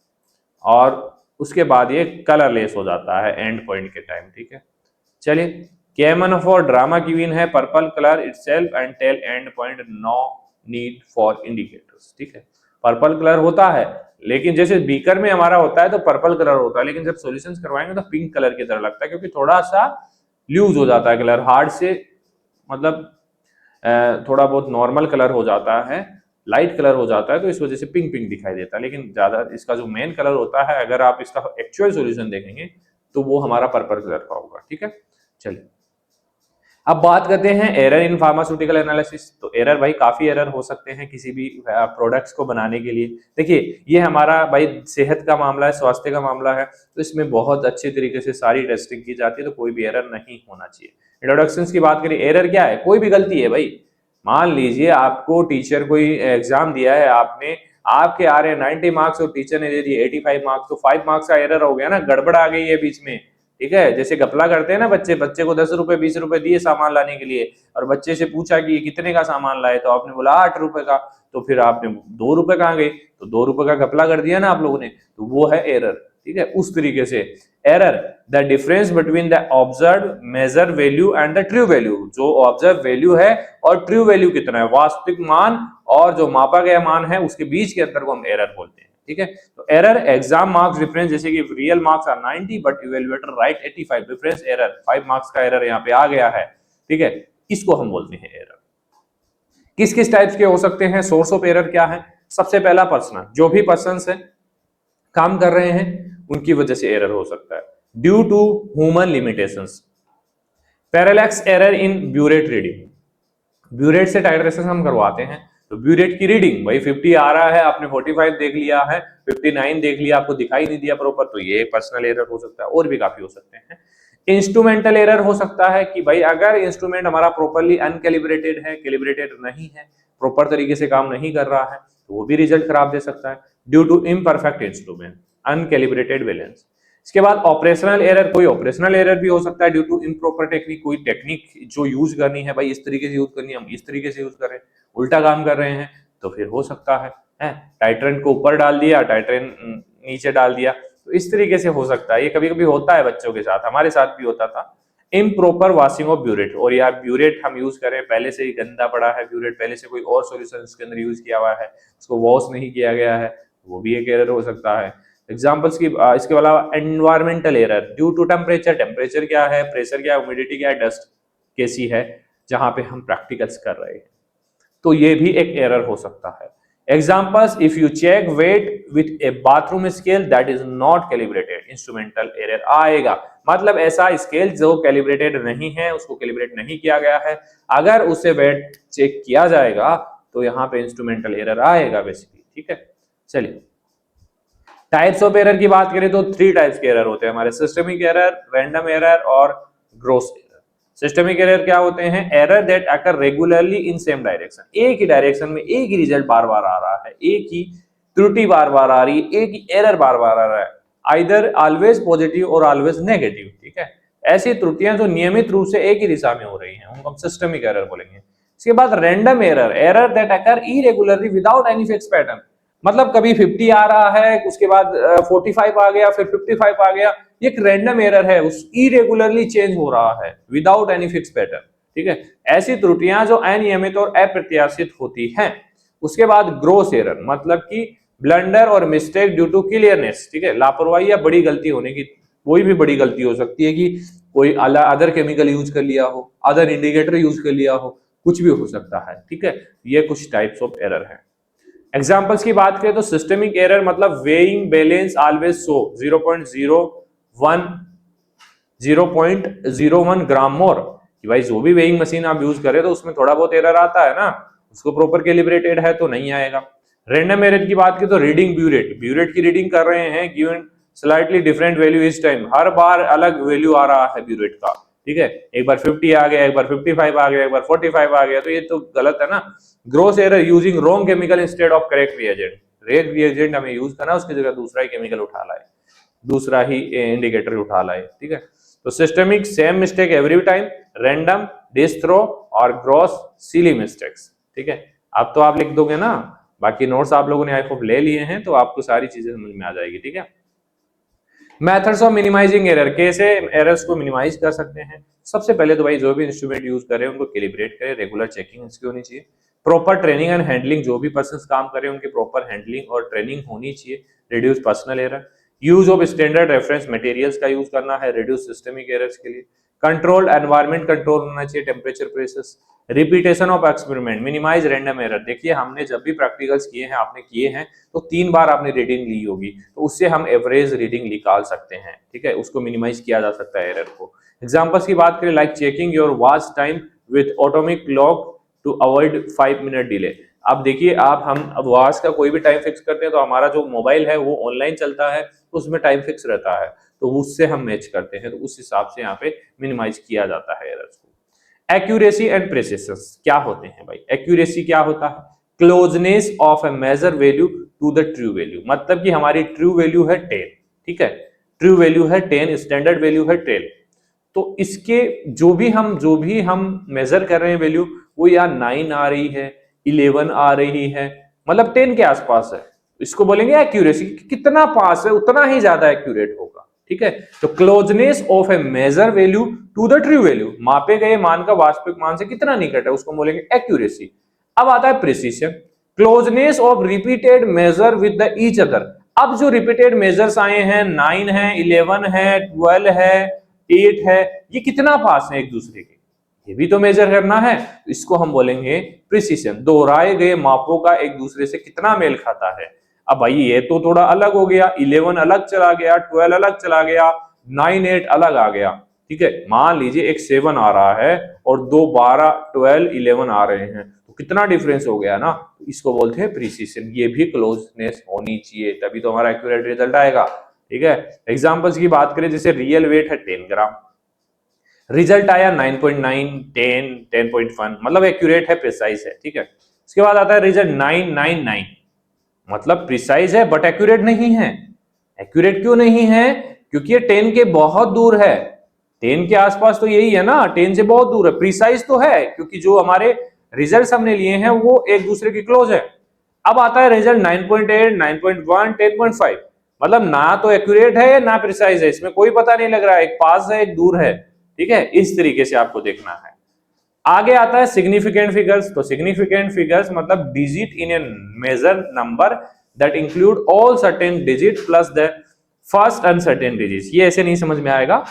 और उसके बाद ये कलरलेस हो जाता है एंड पॉइंट के टाइम। ठीक है, चलिए KMnO4 ड्रामा क्वीन है, purple colour itself and tell end point, no need for indicators. ठीक है, पर्पल कलर होता है, लेकिन जैसे बीकर में हमारा होता है तो पर्पल कलर होता है, लेकिन जब सॉल्यूशंस करवाएंगे तो पिंक कलर की तरह लगता है, क्योंकि थोड़ा सा लूज हो जाता है कलर, हार्ड से मतलब थोड़ा बहुत नॉर्मल कलर हो जाता है, लाइट कलर हो जाता है, तो इस वजह से पिंक पिंक दिखाई देता है, लेकिन ज्यादा इसका जो मेन कलर होता है, अगर आप इसका एक्चुअल सॉल्यूशन देखेंगे तो वो हमारा पर्पल कलर का होगा। ठीक है, चलिए अब बात करते हैं एरर इन फार्मास्यूटिकल एनालिसिस। तो एरर भाई काफी एरर हो सकते हैं किसी भी प्रोडक्ट्स को बनाने के लिए। देखिए ये हमारा भाई सेहत का मामला है, स्वास्थ्य का मामला है, तो इसमें बहुत अच्छे तरीके से सारी टेस्टिंग की जाती है, तो कोई भी एरर नहीं होना चाहिए। इंट्रोडक्शंस की बात करें, एरर क्या है, कोई भी गलती है भाई, मान लीजिए आपको टीचर कोई एग्जाम दिया है, आपने आपके आ रहे 90 मार्क्स और टीचर ने दे दिए 85 मार्क्स, तो 5 मार्क्स का एरर हो गया ना, गड़बड़ आ गई है बीच में, ठीक है, जैसे घपला करते हैं ना बच्चे, बच्चे को 10 रुपए 20 रुपए दिए सामान लाने के लिए और बच्चे से पूछा कि ये कितने का सामान लाए, तो आपने बोला 8 रुपए का, तो फिर आपने 2 रुपए कहाँ गए, तो 2 रुपए का घपला कर दिया ना आप लोगों ने, तो वो है एरर। ठीक है, उस तरीके से error the difference between the observe measure value and the true value, जो ऑब्जर्व वैल्यू है और ट्रू वैल्यू कितना है, वास्तविक मान और जो मापा गया मान है उसके बीच के अंतर को हम एरर बोलते हैं। ठीक है, तो एरर एग्जाम मार्क्स डिफरेंस, जैसे कि real marks are 90 but evaluator write 85, difference error 5 marks का एरर यहाँ पे आ गया है। ठीक है, इसको हम बोलते हैं एरर। किस किस टाइप्स के हो सकते हैं, सोर्स ऑफ एरर क्या है, सबसे पहला पर्सनल, जो भी पर्सन्स है काम कर रहे हैं उनकी वजह से एरर हो सकता है, due to human limitations. Parallax error in burette reading, burette से टाइट्रेशन हम करवाते हैं तो ब्यूरेट की रीडिंग भाई 50 आ रहा है, आपने 45 देख लिया है, 59 देख लिया, आपको दिखाई नहीं दिया प्रॉपर, तो ये पर्सनल एरर हो सकता है। और भी काफी हो सकते हैं। इंस्ट्रूमेंटल एरर हो सकता है कि भाई अगर इंस्ट्रूमेंट हमारा प्रॉपरली अनकैलिब्रेटेड है, कैलिब्रेटेड नहीं है, प्रॉपर तरीके से काम नहीं कर रहा है, तो वो भी रिजल्ट खराब दे सकता है, due to imperfect instrument, uncalibrated balance. इसके बाद ऑपरेशनल एरर, कोई ऑपरेशनल एरर भी हो सकता है ड्यू टू इम्प्रॉपर टेक्निक, कोई टेक्निक जो यूज करनी है भाई इस तरीके से यूज करनी है, हम इस तरीके से यूज कर रहे हैं, उल्टा काम कर रहे हैं, तो फिर हो सकता है टाइट्रेंट को ऊपर डाल दिया, टाइट्रेंट नीचे डाल दिया, तो इस तरीके से हो सकता है। ये कभी कभी होता है बच्चों के साथ, हमारे साथ भी होता था। इम्प्रॉपर वॉशिंग ऑफ ब्यूरेट, और यार ब्यूरेट हम यूज करें पहले से ही गंदा पड़ा है, ब्यूरेट पहले से कोई और सॉल्यूशन उसके अंदर यूज किया हुआ है, उसको वॉश नहीं किया गया है, वो भी एक एरर हो सकता है। एग्जाम्पल्स की इसके अलावा environmental error due to temperature, temperature क्या है, प्रेशर क्या है, ह्यूमिडिटी क्या है, डस्ट कैसी है, जहां पे हम प्रैक्टिकल्स कर रहे हैं, तो ये भी एक एरर हो सकता है। Examples, if you check weight with a bathroom scale that is not calibrated, instrumental error आएगा, मतलब ऐसा स्केल जो कैलिब्रेटेड नहीं है, उसको कैलिब्रेट नहीं किया गया है, अगर उसे वेट चेक किया जाएगा तो यहाँ पे इंस्ट्रूमेंटल एरर आएगा बेसिकली। ठीक है, चलिए टाइप्स ऑफ एरर की बात करें तो 3 टाइप्स के एरर होते हैं हमारे, सिस्टमिक एरर, रैंडम एरर और ग्रॉस एरर। सिस्टमिक एरर क्या होते हैं, error that occur regularly in same direction, एक ही डायरेक्शन में एक ही रिजल्ट बार बार आ रहा है, एक ही त्रुटि बार बार आ रही है, एक ही एरर बार बार आ रहा है, आइदर ऑलवेज पॉजिटिव और ऑलवेज नेगेटिव। ठीक है, ऐसी त्रुटियां जो नियमित रूप से एक ही दिशा में हो रही हैं उनको हम सिस्टमिक एरर बोलेंगे। इसके बाद random error, error that occur irregularly without any fix pattern, मतलब कभी 50 आ रहा है, उसके बाद 45 आ गया, फिर 55 आ गया, ये एक रैंडम एरर है, उस इरेगुलरली चेंज हो रहा है विदाउट एनी फिक्स पैटर्न। ठीक है, ऐसी त्रुटियां जो अनियमित और अप्रत्याशित होती हैं। उसके बाद ग्रोस एरर, मतलब कि ब्लंडर और मिस्टेक ड्यू टू क्लियरनेस। ठीक है, लापरवाही या बड़ी गलती होने की, कोई भी बड़ी गलती हो सकती है कि कोई अदर केमिकल यूज कर लिया हो, अदर इंडिकेटर यूज कर लिया हो, कुछ भी हो सकता है। ठीक है, ये कुछ टाइप्स ऑफ एरर है। एग्जाम्पल्स की बात करें तो सिस्टमिक एरर मतलब वेइंग बैलेंस ऑलवेज शो 0.01 ग्राम मोर, कि भाई जो भी वेइंग मशीन आप यूज करें तो उसमें थोड़ा बहुत एरर आता है ना, उसको प्रॉपर कैलिब्रेटेड है तो नहीं आएगा। रैंडम एरर की बात करें तो रीडिंग ब्यूरेट, ब्यूरेट की रीडिंग कर रहे हैं, गिवन स्लाइटली डिफरेंट वैल्यू इस टाइम, हर बार अलग वैल्यू आ रहा है ब्यूरेट का। ठीक है, एक बार 50 आ गया, एक बार 55 आ गया, एक बार 45 आ गया, तो ये तो गलत है ना। Gross error using wrong chemical instead of correct reagent, correct reagent हमें यूज करना, उसकी जगह दूसरा ही केमिकल उठा लाए, दूसरा ही इंडिकेटर उठा लाए। ठीक है, तो systemic same mistake every time, random distro और ग्रॉस सिली मिस्टेक्स। ठीक है, अब तो आप लिख दोगे ना, बाकी नोट्स आप लोगों ने आई होप ले लिए हैं तो आपको सारी चीजें समझ में आ जाएगी। ठीक है, मेथड्स ऑफ मिनिमाइजिंग एरर, कैसे एरर्स को मिनिमाइज कर सकते हैं। सबसे पहले तो भाई जो भी इंस्ट्रूमेंट यूज करें उनको कैलिब्रेट करें, रेगुलर चेकिंग इसकी होनी चाहिए, प्रॉपर ट्रेनिंग एंड हैंडलिंग, जो भी पर्सन काम करें उनकी प्रॉपर हैंडलिंग और ट्रेनिंग होनी चाहिए, reduce personal error, use of standard reference materials का यूज करना है, रिड्यूस सिस्टमिक एरर्स के लिए, कंट्रोल्ड एनवायरनमेंट कंट्रोल होना चाहिए, temperature pressures, repetition of experiment, minimize random error. देखिए हमने जब भी प्रैक्टिकल्स किए हैं, आपने किए हैं तो 3 बार आपने रीडिंग ली होगी, तो उससे हम एवरेज रीडिंग निकाल सकते हैं। ठीक है, उसको मिनिमाइज किया जा सकता है एरर को। एग्जांपल्स की बात करें, like checking your watch time with automatic clock to avoid 5 minute delay. अब देखिए आप, हम अब वॉच का कोई भी टाइम फिक्स करते हैं तो हमारा जो मोबाइल है वो ऑनलाइन चलता है, तो उसमें टाइम फिक्स रहता है, तो उससे हम मैच करते हैं, तो उस हिसाब से यहाँ पे मिनिमाइज किया जाता है एरर्स को। एक्यूरेसी एंड प्रिसिशन क्या होते हैं भाई, एक्यूरेसी क्या होता है, closeness of a measure value to the true value, मतलब कि हमारी ट्रू वैल्यू है 10, ठीक है, ट्रू वैल्यू है 10, स्टैंडर्ड वैल्यू है 12। तो इसके जो भी हम मेजर कर रहे हैं वैल्यू, वो या 9 आ रही है, 11 आ रही है, मतलब 10 के आसपास है, इसको बोलेंगे एक्यूरेसी। कितना पास है उतना ही ज्यादा एक्यूरेट होगा, ठीक है। तो closeness of a measure value to the true value, मापे गए मान का वास्तविक मान से कितना निकट है, उसको बोलेंगे एक्यूरेसी। अब आता है precision, closeness of repeated measure with the each other. अब जो रिपीटेड मेजर्स आए हैं, 9 है, 11 है, 12 है, 8 है, ये कितना पास है एक दूसरे के, ये भी तो मेजर करना है। इसको हम बोलेंगे प्रिसीजन, दोहराए गए मापों का एक दूसरे से कितना मेल खाता है। अब भाई ये तो थोड़ा अलग हो गया, 11 अलग चला गया, 12 अलग चला गया, 9 8 अलग आ गया, ठीक है। मान लीजिए एक 7 आ रहा है और दो 12 12 11 आ रहे हैं, तो कितना डिफरेंस हो गया ना, इसको बोलते हैं प्रिसीजन। ये भी क्लोजनेस होनी चाहिए, तभी तो हमारा एक्यूरेट रिजल्ट आएगा, ठीक है। एग्जांपल्स की बात करें, जैसे रियल वेट है 10 ग्राम, रिजल्ट आया 9.9, 10, 10.1, मतलब एक्यूरेट है, प्रिसाइज है, ठीक है। उसके बाद आता है रिजल्ट 999, मतलब प्रिसाइज है बट एक्यूरेट नहीं है। एक्यूरेट क्यों नहीं है? क्योंकि ये 10 के बहुत दूर है, 10 के आसपास तो यही है ना, 10 से बहुत दूर है। प्रिसाइज तो है क्योंकि जो हमारे रिजल्ट्स हमने लिए हैं वो एक दूसरे के क्लोज है। अब आता है रिजल्ट 9.8, 9.1, 10.5, मतलब ना तो एक्यूरेट है ना प्रिसाइज है, इसमें कोई पता नहीं लग रहा है, एक पास है एक दूर है, ठीक है। इस तरीके से आपको देखना है। आगे आता है सिग्निफिकेंट फिगर्स। तो सिग्निफिकेंट फिगर्स मतलब digit in a measure number that include all certain digit plus the first uncertain digit. ये ऐसे नहीं समझ में आएगा,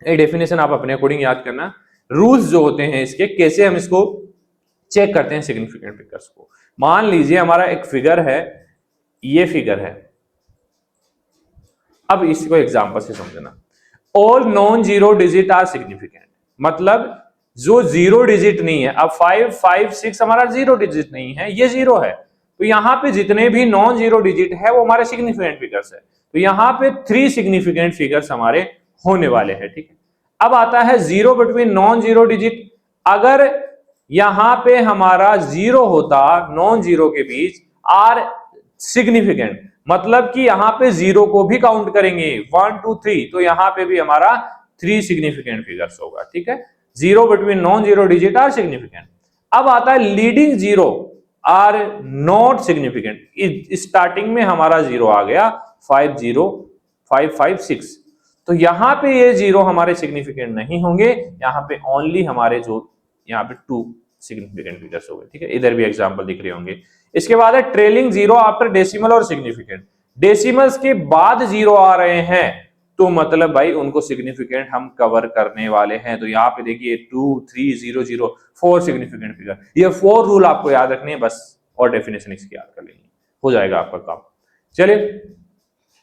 ये डेफिनेशन आप अपने अकॉर्डिंग याद करना। रूल्स जो होते हैं इसके, कैसे हम इसको चेक करते हैं सिग्निफिकेंट फिगर्स को। मान लीजिए हमारा एक फिगर है, ये फिगर है, अब इसको एग्जांपल से समझना। All non zero digit are significant, मतलब जो जीरो डिजिट नहीं है, अब 5, 5, 6 हमारा जीरो डिजिट नहीं है, ये जीरो है, तो यहां पे जितने भी नॉन जीरो डिजिट है वो हमारे सिग्निफिकेंट फिगर्स है। तो यहां पे 3 सिग्निफिकेंट फिगर्स हमारे होने वाले हैं, ठीक है। अब आता है zero between non zero digit. अगर यहां पे हमारा जीरो होता नॉन जीरो के बीच, आर सिग्निफिकेंट, मतलब कि यहां पे जीरो को भी काउंट करेंगे 1 2 3, तो यहां पे भी हमारा 3 सिग्निफिकेंट फिगर्स होगा, ठीक है। Zero between non zero digit are significant. अब आता है leading zero are not significant. Starting में हमारा जीरो आ गया 5 0 5 5 6, तो यहां पे ये जीरो हमारे सिग्निफिकेंट नहीं होंगे, यहां पे ओनली हमारे जो यहाँ पे 2 सिग्निफिकेंट फिगर्स हो गए, ठीक है। इधर भी एग्जांपल दिख रहे होंगे। इसके बाद है ट्रेलिंग जीरो आफ्टर डेसिमल और सिग्निफिकेंट। डेसिमल्स के बाद जीरो आ रहे हैं तो मतलब भाई उनको सिग्निफिकेंट हम कवर करने वाले हैं। तो यहाँ पे देखिए 2 3 0 0 4 सिग्निफिकेंट फिगर, ये 4 रूल आपको याद रखने हैं बस, और डेफिनेशन इसकी याद कर लेंगे, हो जाएगा आपका काम। चलिए,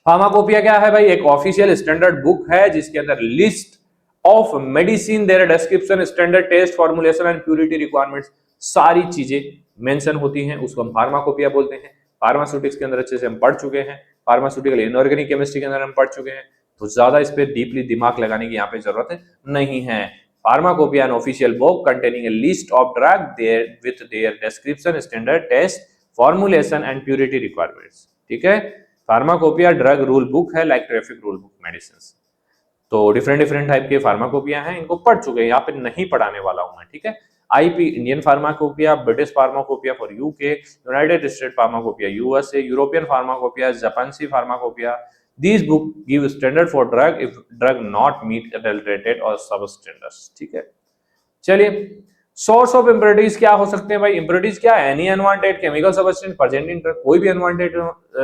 फार्माकोपिया क्या है भाई? एक ऑफिशियल स्टैंडर्ड बुक है जिसके अंदर list of medicine, their description, standard test, formulation and purity requirements, सारी चीजें मेंशन होती हैं, उसको हम फार्माकोपिया बोलते हैं। फार्मास्यूटिक्स के अंदर अच्छे से हम पढ़ चुके हैं, फार्मास्यूटिकल इनऑर्गेनिक केमिस्ट्री के अंदर हम पढ़ चुके हैं, तो ज्यादा इस पे डीपली दिमाग लगाने की यहाँ पे जरूरत नहीं है। Pharmacopoeia an official book containing a list of drug their with their description, standard test, formulation and purity requirements, ठीक है। फार्माकोपिया ड्रग रूल बुक है, like traffic rule book medicine. तो डिफरेंट टाइप के फार्माकोपिया हैं, इनको पढ़ चुके हैं, यहाँ पे नहीं पढ़ाने वाला हूं मैं, ठीक है। IP Indian pharmacopoeia, British pharmacopoeia for UK, United state pharmacopoeia USA, European pharmacopoeia, जापानी pharmacopoeia. These book give standard for drug if drug not meet adulterated or substandards, ठीक है। चलिए, सोर्स ऑफ इम्प्योरिटीज क्या हो सकते हैं भाई? इम्प्योरिटीज क्या है? Any unwanted chemical substance present in drug, कोई भी अनवांटेड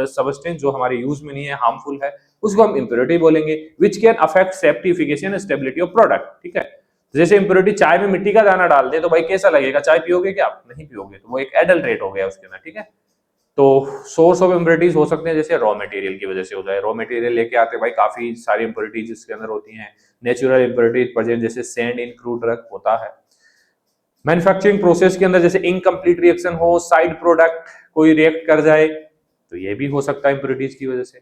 सब्सटेंस जो हमारे यूज में नहीं है, हार्मफुल है, उसको हम इम्प्योरिटी बोलेंगे। Which can affect safety, efficacy and stability of product, ठीक है। जैसे इम्प्योरिटी, चाय में मिट्टी का दाना डाल दे तो भाई कैसा लगेगा? चाय पियोगे क्या आप? नहीं पियोगे, तो वो एक एडल्ट्रेट हो गया उसके अंदर, ठीक है। तो सोर्स ऑफ इम्प्योरिटीज हो सकते हैं जैसे रॉ मटेरियल की वजह से हो जाए, रॉ मटेरियल लेके आते हैं भाई, काफी सारी इम्प्योरिटीज इसके अंदर होती हैं। नेचुरल इम्प्योरिटीज प्रेजेंट, जैसे सैंड इन क्रूड ड्रग होता है। मैन्युफैक्चरिंग प्रोसेस के अंदर जैसे इनकम्प्लीट रिएक्शन हो, साइड प्रोडक्ट कोई रिएक्ट कर जाए, तो ये भी हो सकता है इम्प्योरिटीज की वजह से।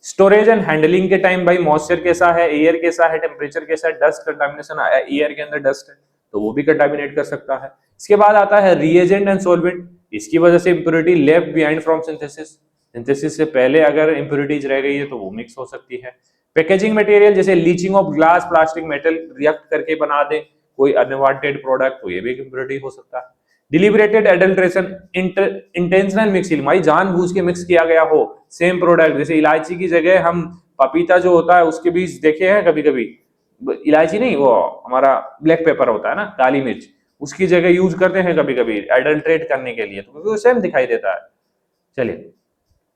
स्टोरेज एंड हैंडलिंग के टाइम भाई मॉइस्चर कैसा है, एयर कैसा है, टेम्परेचर कैसा है, डस्ट कंटामिनेशन आया, एयर के अंदर डस्ट है तो वो भी कंटामिनेट कर सकता है। इसके बाद आता है रिएजेंट एंड सॉल्वेंट, इसकी वजह से impurity left behind from synthesis, synthesis से पहले अगर इंप्योरिटीज रह गई है तो वो मिक्स हो सकती है। पैकेजिंग मटेरियल जैसे leaching of glass, plastic, metal react करके बना दे कोई अनवांटेड प्रोडक्ट, तो ये भी एक इम्प्योरिटी हो सकता है। डिलिबरेटेड एडल्ट्रेशन, इंटेंशनल मिक्सिंग, भाई जानबूझ के मिक्स किया गया हो सेम प्रोडक्ट, जैसे इलायची की जगह हम पपीता जो होता है उसके बीज देखे हैं कभी कभी, इलायची नहीं, वो हमारा ब्लैक पेपर होता है ना, काली मिर्च, उसकी जगह यूज करते हैं कभी कभी एडल्ट्रेट करने के लिए, तो वो सेम दिखाई देता है। चलिए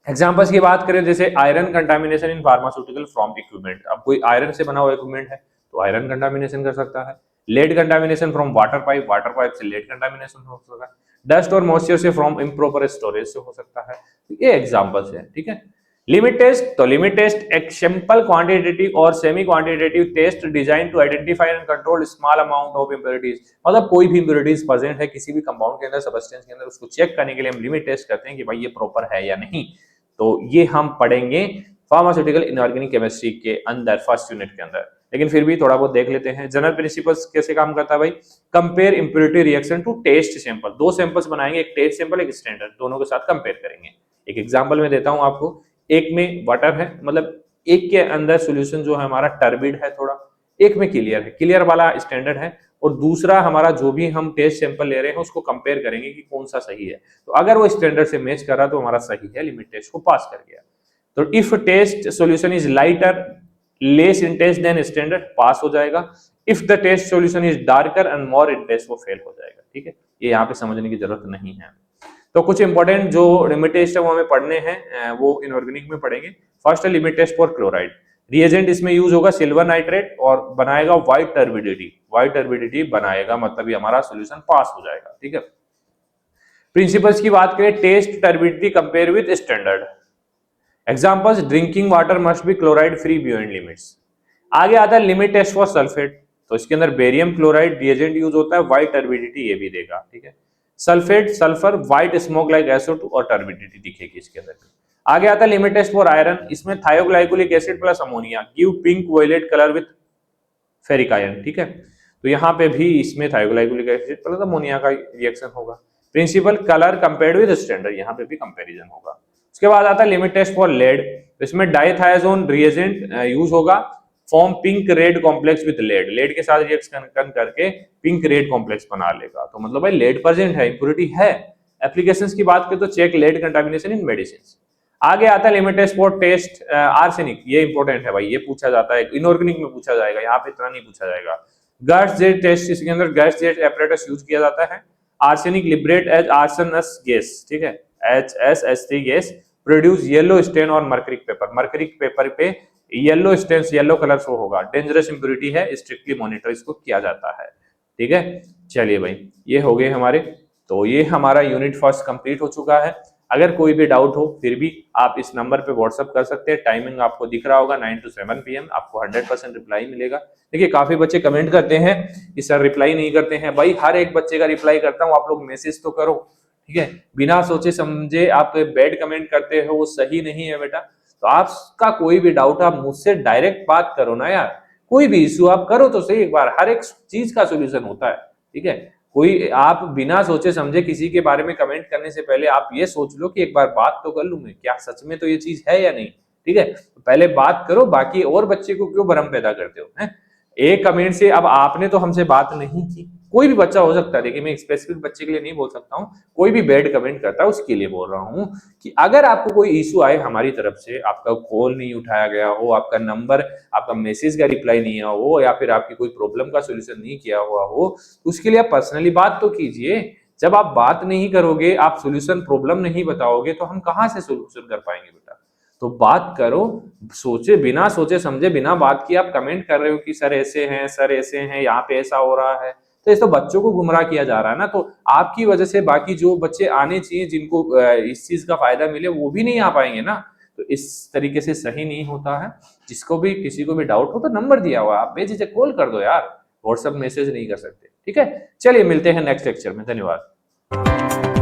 एग्जांपल्स की बात करें, जैसे iron contamination in pharmaceutical from equipment, अब कोई आयरन से बना हुआ इक्विपमेंट है तो आयरन कंटामिनेशन कर सकता है। Lead contamination from water pipe, water pipe से लेड कंटामिनेशन हो सकता है। डस्ट और मॉइस्चर से फ्रॉम इम्प्रॉपर स्टोरेज से हो सकता है। तो ये एग्जांपल्स है, ठीक है। लिमिट टेस्ट, तो लिमिट टेस्ट एक सिंपल क्वांटिटेटिव और semi quantitative test design to identify and control small amount of impurities, मतलब कोई भी इंप्योरिटीज प्रेजेंट है किसी भी कंपाउंड के अंदर, सब्सटेंस के अंदर, उसको चेक करने के लिए हम लिमिट टेस्ट करते हैं कि भाई ये प्रॉपर है या नहीं। तो ये हम पढ़ेंगे फार्मास्यूटिकल इनऑर्गेनिक केमिस्ट्री के अंदर फर्स्ट यूनिट के अंदर, लेकिन फिर भी थोड़ा बहुत देख लेते हैं। जनरल प्रिंसिपल्स कैसे काम करता है भाई, compare impurity reaction to test sample, दो सैंपल्स बनाएंगे, एक टेस्ट सैंपल एक स्टैंडर्ड, दोनों के साथ कंपेयर करेंगे। एक एग्जांपल में देता हूं आपको, एक में वाटर है, मतलब एक के अंदर सॉल्यूशन जो है हमारा टर्बिड है थोड़ा, एक में क्लियर है, क्लियर वाला स्टैंडर्ड है, और दूसरा हमारा जो भी हम टेस्ट सैंपल ले रहे हैं उसको कंपेयर करेंगे कि कौन सा सही है। तो अगर वो स्टैंडर्ड से मैच कर रहा तो हमारा सही है, लिमिट टेस्ट को पास कर गया। तो if test solution is lighter less in test than standard, pass हो जाएगा। If the test solution is darker and more in test, वो फेल हो जाएगा, ठीक है। ये यहाँ पे समझने की जरूरत नहीं है। तो कुछ इंपॉर्टेंट जो लिमिट टेस्ट है वो हमें पढ़ने हैं, वो इनऑर्गेनिक में पढ़ेंगे। फर्स्ट है limit test for chloride, reagent इसमें यूज होगा सिल्वर नाइट्रेट और बनाएगा व्हाइट टर्बिडिटी, व्हाइट टर्बिडिटी बनाएगा, मतलब ये हमारा सॉल्यूशन पास हो जाएगा, ठीक है। प्रिंसिपल्स की बात करें, test turbidity compare with standard. Examples, drinking water must be chloride free beyond limits. आगे आता है लिमिट टेस्ट फॉर सल्फेट, तो इसके अंदर बेरियम क्लोराइड रिएजेंट यूज होता है, व्हाइट टर्बिडिटी ये भी देगा, ठीक है। Sulphate sulphur white smoke like SO2 और टर्बिडिटी दिखेगी इसके अंदर। आगे आता है लिमिट टेस्ट फॉर आयरन, इसमें thioglycolic acid plus ammonia give pink violet colour with ferric ion, ठीक है। तो यहाँ पे भी इसमें थायोग्लाइकोलिक एसिड प्लस अमोनिया का रिएक्शन होगा। Principle colour compared with standard, यहाँ पे भी कंपैरिजन होगा। उसके बाद आता है लिमिट टेस्ट फॉर लेड, इसमें डाइथायाजोन रिएजेंट यूज होगा, form pink red complex with lead, lead के साथ रिएक्शन करके पिंक रेड कॉम्प्लेक्स बना लेगा। तो मतलब भाई लेड प्रेजेंट है, इंप्योरिटी है। एप्लीकेशंस की बात करें तो check lead contamination in medicine. आगे आता है limit test for test arsenic, ये इंपॉर्टेंट है भाई, ये पूछा जाता है इनऑर्गेनिक में पूछा जाएगा, यहाँ पे इतना नहीं पूछा जाएगा। गैस जेट टेस्ट, इसके अंदर गैस जेट एपरेटस यूज किया जाता है। Arsenic liberate as arsenous gas, ठीक है, HSS3 gas produce yellow stain और मर्करिक पेपर, मर्करिक पेपर पे yellow stain, yellow colour show होगा, डेंजरस इंप्योरिटी है, स्ट्रिक्टली मॉनिटर इसको किया जाता है, ठीक है। चलिए भाई ये हो गए हमारे, तो ये हमारा यूनिट फर्स्ट कंप्लीट हो चुका है। अगर कोई भी डाउट हो फिर भी आप इस नंबर पे व्हाट्सअप कर सकते हैं, टाइमिंग आपको दिख रहा होगा 9 to 7 PM, आपको 100% रिप्लाई मिलेगा। देखिए काफी बच्चे कमेंट करते हैं कि सर रिप्लाई नहीं करते हैं, भाई हर एक बच्चे का रिप्लाई करता हूँ, आप लोग मैसेज तो करो, ठीक है। बिना सोचे समझे आप बैड कमेंट करते हो, वो सही नहीं है बेटा। तो आपका कोई भी डाउट आप मुझसे डायरेक्ट बात करो ना यार, कोई भी इश्यू आप करो तो सही एक बार, हर एक चीज का सोल्यूशन होता है, ठीक है। कोई आप बिना सोचे समझे किसी के बारे में कमेंट करने से पहले आप ये सोच लो कि एक बार बात तो कर लूं मैं, क्या सच में तो ये चीज है या नहीं, ठीक है। तो पहले बात करो, बाकी और बच्चे को क्यों भ्रम पैदा करते हो, हैं? एक कमेंट से, अब आपने तो हमसे बात नहीं की, कोई भी बच्चा हो सकता है, देखिए मैं स्पेसिफिक बच्चे के लिए नहीं बोल सकता हूँ, कोई भी बैड कमेंट करता है उसके लिए बोल रहा हूँ कि अगर आपको कोई इशू आए हमारी तरफ से, आपका कॉल नहीं उठाया गया हो, आपका नंबर, आपका मैसेज का रिप्लाई नहीं आया हो, या फिर आपकी कोई प्रॉब्लम का सोल्यूशन नहीं किया हुआ हो, तो उसके लिए आप पर्सनली बात तो कीजिए। जब आप बात नहीं करोगे, आप सोल्यूशन प्रॉब्लम नहीं बताओगे, तो हम कहाँ से सोल्यूशन कर पाएंगे बेटा। तो बात करो, सोचे बिना सोचे समझे बिना बात किए आप कमेंट कर रहे हो कि सर ऐसे हैं, सर ऐसे हैं, यहाँ पे ऐसा हो रहा है, तो इस तो बच्चों को गुमराह किया जा रहा है ना। तो आपकी वजह से बाकी जो बच्चे आने चाहिए जिनको इस चीज का फायदा मिले, वो भी नहीं आ पाएंगे ना। तो इस तरीके से सही नहीं होता है। जिसको भी किसी को भी डाउट हो तो नंबर दिया हुआ, आप बेझिझक कॉल कर दो यार, व्हाट्सएप मैसेज नहीं कर सकते, ठीक है। चलिए मिलते हैं नेक्स्ट लेक्चर में, धन्यवाद।